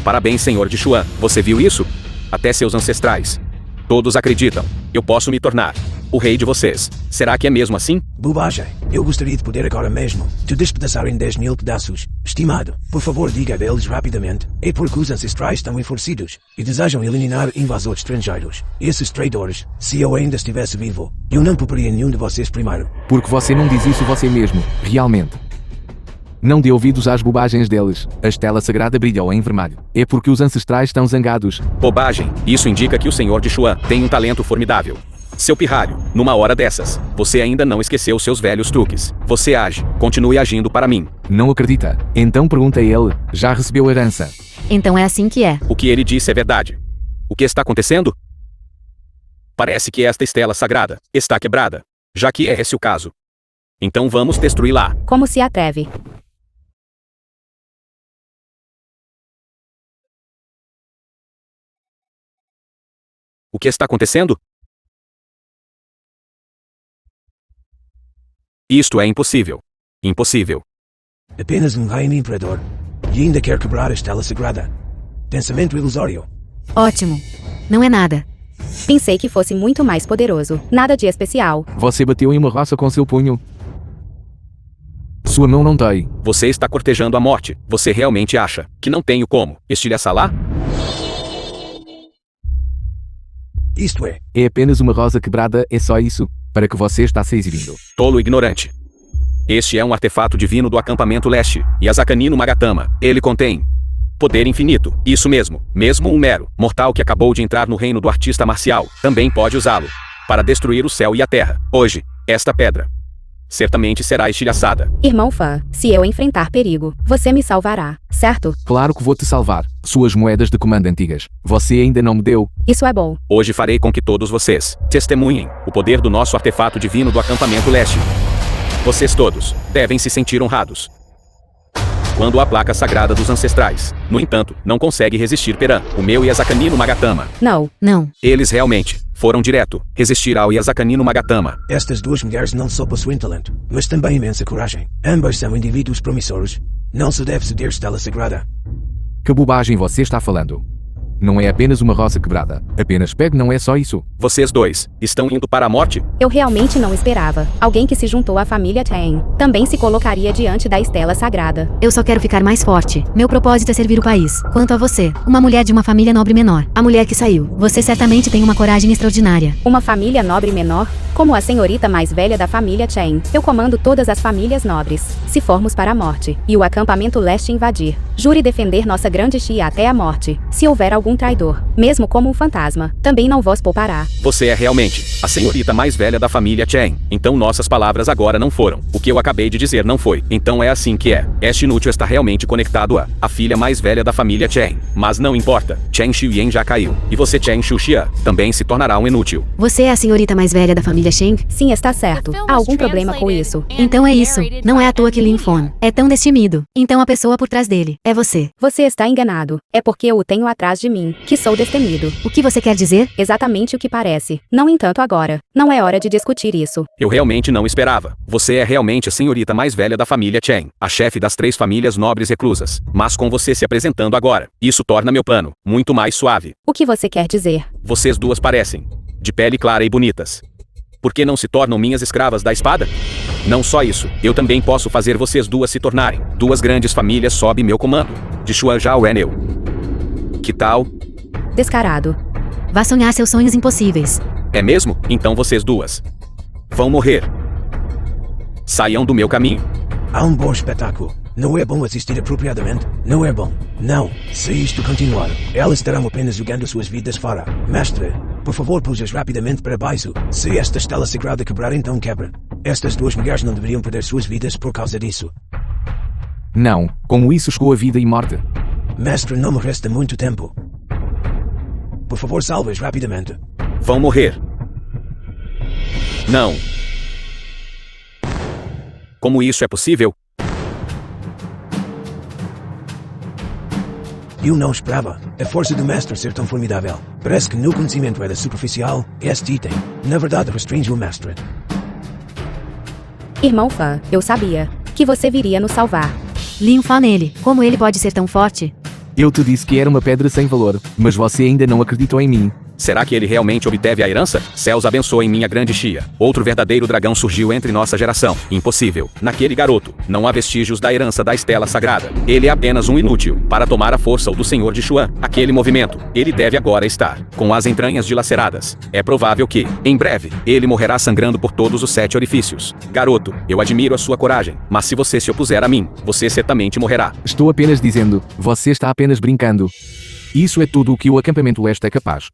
Parabéns, Senhor de Xuan. Você viu isso? Até seus ancestrais. Todos acreditam. Eu posso me tornar o rei de vocês. Será que é mesmo assim? Bobagem. Eu gostaria de poder agora mesmo te despedaçar em 10.000 pedaços. Estimado, por favor diga a eles rapidamente. É porque os ancestrais estão enfurecidos e desejam eliminar invasores estrangeiros. Esses traidores, se eu ainda estivesse vivo, eu não pouparia nenhum de vocês primeiro. Porque você não diz isso você mesmo, realmente. Não dê ouvidos às bobagens deles. A estela sagrada brilhou em vermelho. É porque os ancestrais estão zangados. Bobagem. Isso indica que o Senhor de Xuan tem um talento formidável. Seu pirralho, numa hora dessas, você ainda não esqueceu seus velhos truques. Você age, continue agindo para mim. Não acredita? Então pergunta a ele, já recebeu a herança? Então é assim que é. O que ele disse é verdade. O que está acontecendo? Parece que esta estela sagrada está quebrada. Já que é esse o caso. Então vamos destruí-la. Como se atreve? O que está acontecendo? Isto é impossível. Impossível. Apenas um reino imperador. E ainda quer quebrar a estela sagrada. Pensamento ilusório. Ótimo. Não é nada. Pensei que fosse muito mais poderoso. Nada de especial. Você bateu em uma roça com seu punho. Sua mão não dói. Você está cortejando a morte. Você realmente acha que não tenho como estilhaçá-la? Isto é. É apenas uma rosa quebrada, é só isso. Para que você está se exibindo. Tolo ignorante. Este é um artefato divino do acampamento leste. Yazakani no Magatama. Ele contém poder infinito. Isso mesmo. Mesmo um mero mortal que acabou de entrar no reino do artista marcial também pode usá-lo para destruir o céu e a terra. Hoje, esta pedra certamente será estilhaçada. Irmão Fã, se eu enfrentar perigo, você me salvará, certo? Claro que vou te salvar. Suas moedas de comando antigas. Você ainda não me deu. Isso é bom. Hoje farei com que todos vocês testemunhem o poder do nosso artefato divino do acampamento leste. Vocês todos devem se sentir honrados. Quando a placa sagrada dos ancestrais, no entanto, não consegue resistir perante o meu Yazakani no Magatama. Não. Eles realmente foram direto resistir ao Yazakani no Magatama. Estas duas mulheres não só possuem talento, mas também imensa coragem. Ambas são indivíduos promissores. Não se deve ceder estela sagrada. Que bobagem você está falando? Não é apenas uma rosa quebrada. Apenas pegue, não é só isso. Vocês dois estão indo para a morte? Eu realmente não esperava. Alguém que se juntou à família Chen também se colocaria diante da estela sagrada. Eu só quero ficar mais forte. Meu propósito é servir o país. Quanto a você, uma mulher de uma família nobre menor, a mulher que saiu, você certamente tem uma coragem extraordinária. Uma família nobre menor? Como a senhorita mais velha da família Chen, eu comando todas as famílias nobres. Se formos para a morte, e o acampamento leste invadir, jure defender nossa grande Xia até a morte. Se houver algum algum traidor, mesmo como um fantasma, também não vos poupará. Você é realmente a senhorita mais velha da família Chen. Então nossas palavras agora não foram. O que eu acabei de dizer não foi. Então é assim que é. Este inútil está realmente conectado a filha mais velha da família Chen. Mas não importa. Chen Xiuyan já caiu. E você, Chen Xiuxia, também se tornará um inútil. Você é a senhorita mais velha da família Sheng? Sim, está certo. Há algum problema com isso? Então é isso. Não é à toa que Lin Fon é tão destemido. Então a pessoa por trás dele é você. Você está enganado. É porque eu o tenho atrás de mim, que sou destemido. O que você quer dizer? Exatamente o que parece. No entanto, agora, não é hora de discutir isso. Eu realmente não esperava. Você é realmente a senhorita mais velha da família Chen, a chefe das 3 famílias nobres reclusas. Mas com você se apresentando agora, isso torna meu plano muito mais suave. O que você quer dizer? Vocês duas parecem de pele clara e bonitas. Por que não se tornam minhas escravas da espada? Não só isso, eu também posso fazer vocês duas se tornarem 2 grandes famílias sob meu comando. De Xuan Zhao Enel. Que tal? Descarado. Vá sonhar seus sonhos impossíveis. É mesmo? Então vocês duas vão morrer. Saiam do meu caminho. Há um bom espetáculo. Não é bom assistir apropriadamente. Não é bom. Não. Se isto continuar, elas estarão apenas jogando suas vidas fora. Mestre, por favor, pujas rapidamente para baixo. Se esta estela sagrada quebrar, então quebra. Estas 2 mulheres não deveriam perder suas vidas por causa disso. Não, como isso chegou a vida e morte. Mestre, não me resta muito tempo. Por favor, salve-as rapidamente. Vão morrer. Não. Como isso é possível? Eu não esperava a força do mestre ser tão formidável. Parece que no conhecimento era superficial. Este item, na verdade, restringe o mestre. Irmão Fã, eu sabia que você viria nos salvar. Lin Fon nele. Como ele pode ser tão forte? Eu te disse que era uma pedra sem valor, mas você ainda não acreditou em mim. Será que ele realmente obteve a herança? Céus abençoem minha grande Xia. Outro verdadeiro dragão surgiu entre nossa geração. Impossível. Naquele garoto, não há vestígios da herança da estela sagrada. Ele é apenas um inútil para tomar a força do Senhor de Xuan. Aquele movimento, ele deve agora estar com as entranhas dilaceradas. É provável que, em breve, ele morrerá sangrando por todos os 7 orifícios. Garoto, eu admiro a sua coragem, mas se você se opuser a mim, você certamente morrerá. Estou apenas dizendo, você está apenas brincando. Isso é tudo o que o acampamento leste é capaz.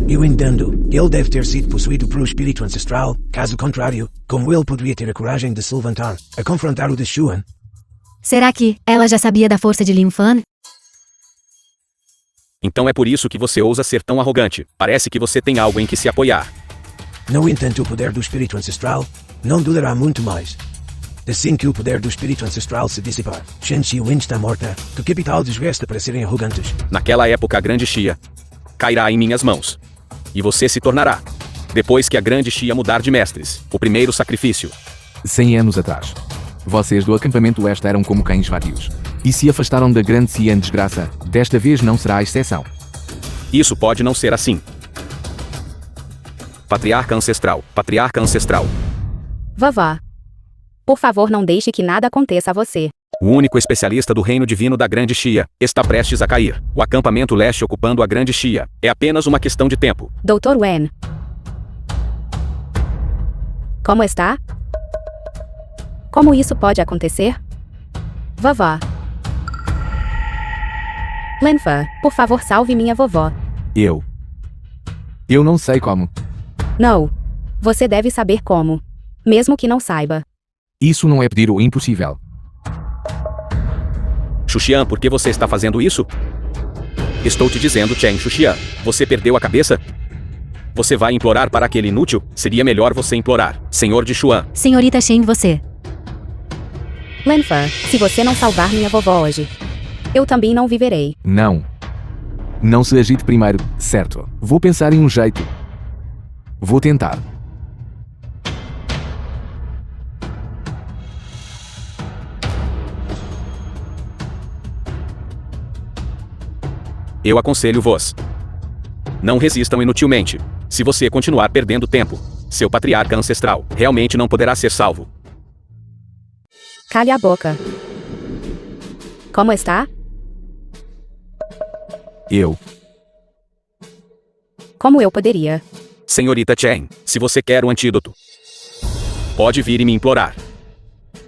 Eu entendo. Ele deve ter sido possuído por um espírito ancestral. Caso contrário, como ele poderia ter a coragem de se levantar, a confrontar o de Xuan? Será que ela já sabia da força de Lin Fon? Então é por isso que você ousa ser tão arrogante. Parece que você tem algo em que se apoiar. No entanto, o poder do espírito ancestral não durará muito mais. Assim que o poder do espírito ancestral se dissipar, Chen Xiuyan está morta. Que capital lhes resta para serem arrogantes? Naquela época a grande Xia cairá em minhas mãos. E você se tornará. Depois que a grande Xia mudar de mestres, o primeiro sacrifício. 100 anos atrás. Vocês do acampamento leste eram como cães vadios. E se afastaram da grande Xian desgraça, desta vez não será a exceção. Isso pode não ser assim. Patriarca ancestral, patriarca ancestral. Vovó. Por favor, não deixe que nada aconteça a você. O único especialista do reino divino da grande Xia está prestes a cair. O acampamento leste ocupando a grande Xia. É apenas uma questão de tempo. Dr. Wen. Como está? Como isso pode acontecer? Vovó. Lenfa, por favor, salve minha vovó. Eu não sei como. Não. Você deve saber como. Mesmo que não saiba. Isso não é pedir o impossível. Xuxian, por que você está fazendo isso? Estou te dizendo, Chen Xuxian. Você perdeu a cabeça? Você vai implorar para aquele inútil? Seria melhor você implorar. Senhor de Xuan. Senhorita Shen, você. Lenfa, se você não salvar minha vovó hoje, eu também não viverei. Não. Não se agite primeiro, certo? Vou pensar em um jeito. Vou tentar. Eu aconselho-vos. Não resistam inutilmente. Se você continuar perdendo tempo, seu patriarca ancestral realmente não poderá ser salvo. Cale a boca. Como está? Como eu poderia? Senhorita Chen, se você quer um antídoto, pode vir e me implorar.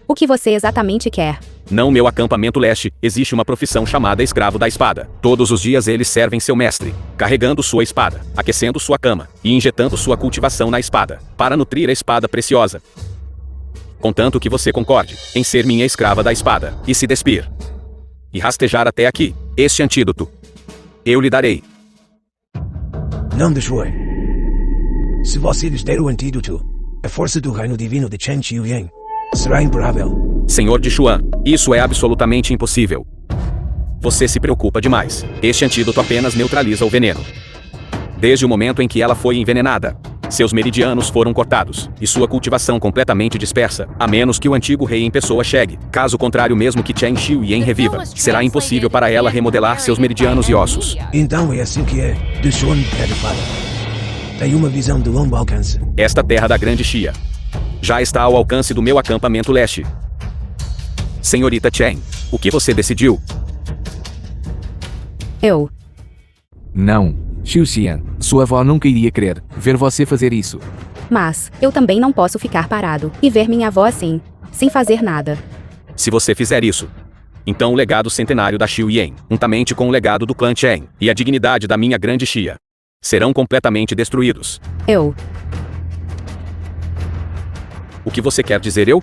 O que você exatamente quer? Não meu acampamento leste, existe uma profissão chamada escravo da espada. Todos os dias eles servem seu mestre, carregando sua espada, aquecendo sua cama, e injetando sua cultivação na espada, para nutrir a espada preciosa. Contanto que você concorde em ser minha escrava da espada, e se despir, e rastejar até aqui, este antídoto eu lhe darei. Não destroy. Se você lhes der o antídoto, a força do reino divino de Chen Qiuyang será imparável. Senhor de Xuan, isso é absolutamente impossível. Você se preocupa demais. Este antídoto apenas neutraliza o veneno. Desde o momento em que ela foi envenenada, seus meridianos foram cortados, e sua cultivação completamente dispersa, a menos que o antigo rei em pessoa chegue. Caso contrário, mesmo que Chen Qiuyang reviva, será impossível para ela remodelar seus meridianos e ossos. Então é assim que é, de Xuan Pedifada. Tem uma visão de longo alcance. Esta terra da grande Xia já está ao alcance do meu acampamento leste. Senhorita Chen, o que você decidiu? Eu. Não, Xiu Xian, sua avó nunca iria querer ver você fazer isso. Mas, eu também não posso ficar parado e ver minha avó assim, sem fazer nada. Se você fizer isso, então o legado centenário da Qiuyang, juntamente com o legado do clã Chen, e a dignidade da minha grande Xia, serão completamente destruídos. Eu. O que você quer dizer eu?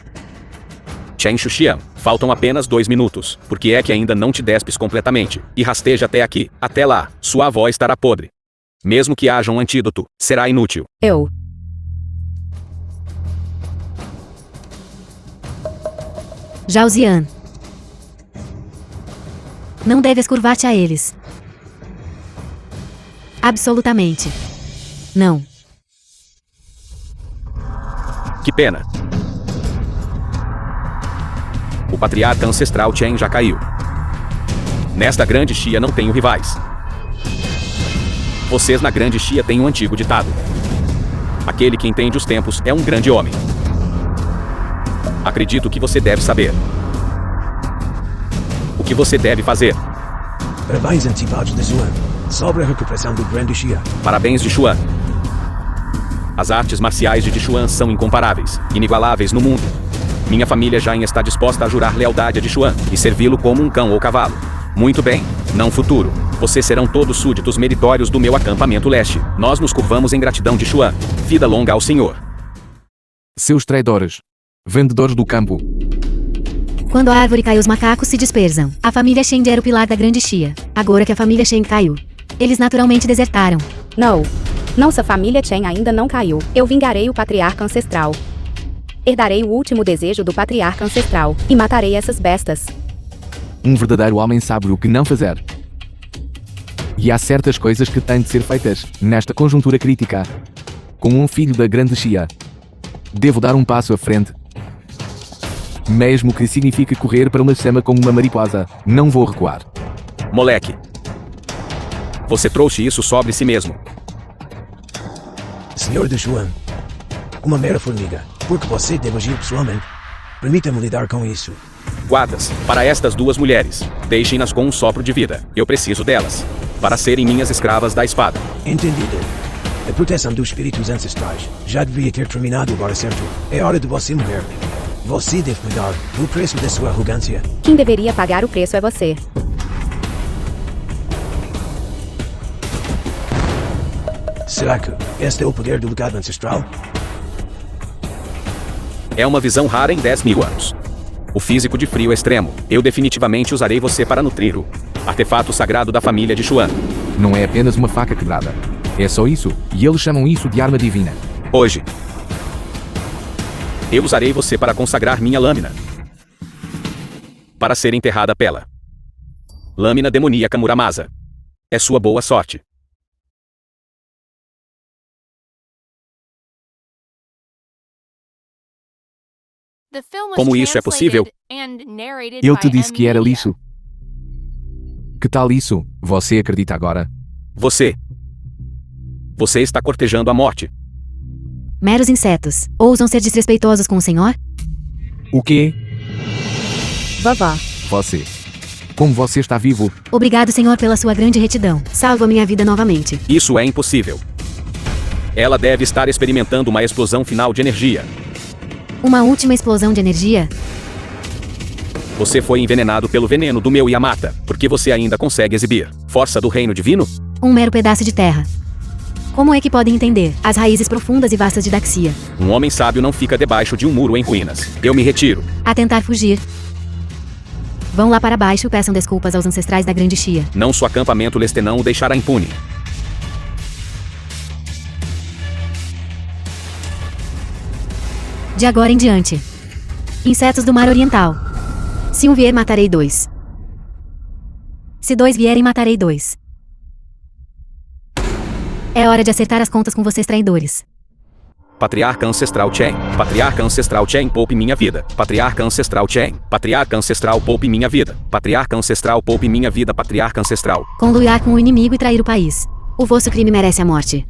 Chen Xuxian, faltam apenas 2 minutos, porque é que ainda não te despes completamente, e rasteja até aqui. Até lá, sua avó estará podre. Mesmo que haja um antídoto, será inútil. Eu. Zhao Zian. Não deves curvar-te a eles. Absolutamente. Não. Que pena. O patriarca ancestral Chen já caiu. Nesta grande Xia não tenho rivais. Vocês na grande Xia têm um antigo ditado. Aquele que entende os tempos é um grande homem. Acredito que você deve saber. O que você deve fazer. Parabéns antecipados de Xuan sobre a recuperação do Grande Xia. Parabéns de Xuan. As artes marciais de Xuan são incomparáveis, inigualáveis no mundo. Minha família já está disposta a jurar lealdade a Xuan e servi-lo como um cão ou cavalo. Muito bem, não futuro. Vocês serão todos súditos meritórios do meu acampamento leste. Nós nos curvamos em gratidão de Xuan. Vida longa ao senhor. Seus traidores. Vendedores do campo. Quando a árvore cai, os macacos se dispersam. A família Sheng era o pilar da grande Xia. Agora que a família Sheng caiu, eles naturalmente desertaram. Não. Nossa família Chen ainda não caiu. Eu vingarei o patriarca ancestral. Herdarei o último desejo do patriarca ancestral e matarei essas bestas. Um verdadeiro homem sabe o que não fazer. E há certas coisas que têm de ser feitas, nesta conjuntura crítica. Com um filho da grande Xia, devo dar um passo à frente. Mesmo que signifique correr para uma chama como uma mariposa, não vou recuar. Moleque. Você trouxe isso sobre si mesmo. Senhor de Xuan, uma mera formiga, porque você deve agir pessoalmente. Permita-me lidar com isso. Guardas, para estas 2 mulheres, deixem-nas com um sopro de vida. Eu preciso delas, para serem minhas escravas da espada. Entendido. A proteção dos espíritos ancestrais já devia ter terminado agora, certo? É hora de você morrer. Você deve pagar o preço da sua arrogância. Quem deveria pagar o preço é você. Será que este é o poder do legado ancestral? É uma visão rara em 10.000 anos. O físico de frio extremo. Eu definitivamente usarei você para nutrir o artefato sagrado da família de Xuan. Não é apenas uma faca quebrada. É só isso, e eles chamam isso de arma divina. Hoje, eu usarei você para consagrar minha lâmina. Para ser enterrada pela lâmina demoníaca Muramasa. É sua boa sorte. The film was Como isso é possível? translated and narrated Eu by te disse que era M-Media. lixo. Que tal isso? Você acredita agora? Você está cortejando a morte. Meros insetos. Ousam ser desrespeitosos com o senhor? O quê? Vovó. Você. Como você está vivo? Obrigado, senhor, pela sua grande retidão. Salva minha vida novamente. Isso é impossível. Ela deve estar experimentando uma explosão final de energia. Uma última explosão de energia? Você foi envenenado pelo veneno do meu Yamata, porque você ainda consegue exibir força do reino divino? Um mero pedaço de terra. Como é que podem entender as raízes profundas e vastas de Daxia? Um homem sábio não fica debaixo de um muro em ruínas. Eu me retiro. A tentar fugir. Vão lá para baixo e peçam desculpas aos ancestrais da Grande Xia. Não, seu acampamento Leste não o deixará impune. De agora em diante. Insetos do Mar Oriental. Se um vier, matarei 2. Se 2 vierem, matarei 2. É hora de acertar as contas com vocês, traidores. Patriarca Ancestral Chen. Patriarca Ancestral Chen, poupe minha vida. Patriarca Ancestral Chen. Patriarca Ancestral, poupe minha vida. Patriarca Ancestral, poupe minha vida. Patriarca Ancestral. Conluiar com o inimigo e trair o país. O vosso crime merece a morte.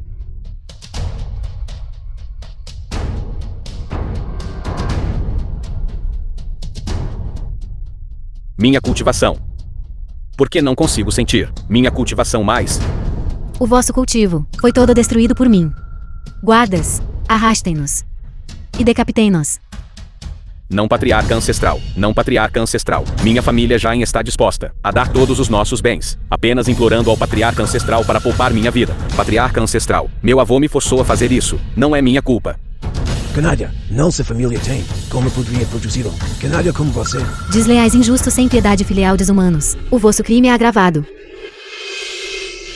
Minha cultivação. Por que não consigo sentir minha cultivação mais? O vosso cultivo foi todo destruído por mim. Guardas, arrastem-nos. E decapitei-nos. Não, patriarca ancestral. Não, patriarca ancestral. Minha família já está disposta a dar todos os nossos bens, apenas implorando ao patriarca ancestral para poupar minha vida. Patriarca ancestral, meu avô me forçou a fazer isso. Não é minha culpa. Canalha, nossa família tem. Como poderia produzi-lo? Canalha como você. Desleais, injustos, sem piedade, filial, desumanos. O vosso crime é agravado.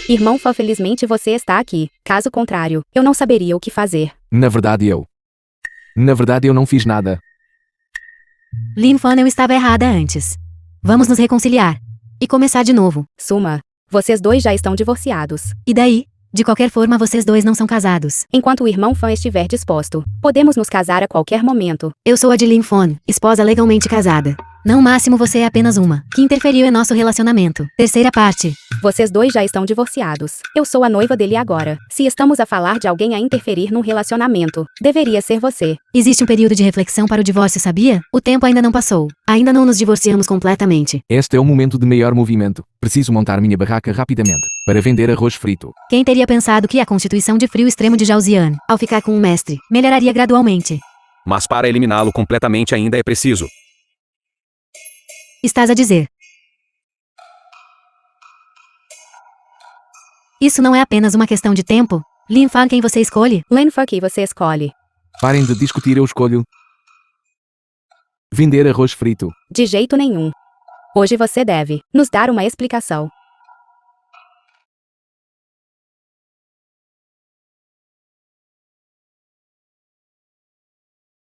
Irmão Fã, felizmente você está aqui. Caso contrário, eu não saberia o que fazer. Na verdade eu não fiz nada. Lin Fan, eu estava errada antes. Vamos nos reconciliar. E começar de novo. Suma, vocês dois já estão divorciados. E daí? De qualquer forma, vocês dois não são casados. Enquanto o irmão Fã estiver disposto, podemos nos casar a qualquer momento. Eu sou a de Lin Fan, esposa legalmente casada. Não, máximo você é apenas uma, que interferiu em nosso relacionamento. Terceira parte. Vocês dois já estão divorciados. Eu sou a noiva dele agora. Se estamos a falar de alguém a interferir num relacionamento, deveria ser você. Existe um período de reflexão para o divórcio, sabia? O tempo ainda não passou. Ainda não nos divorciamos completamente. Este é o momento de maior movimento. Preciso montar minha barraca rapidamente, para vender arroz frito. Quem teria pensado que a constituição de frio extremo de Jauzian, ao ficar com um mestre, melhoraria gradualmente? Mas para eliminá-lo completamente ainda é preciso. Estás a dizer. Isso não é apenas uma questão de tempo? Lin Fan, quem você escolhe? Lin Fan, que você escolhe. Parem de discutir, eu escolho. Vender arroz frito. De jeito nenhum. Hoje você deve nos dar uma explicação.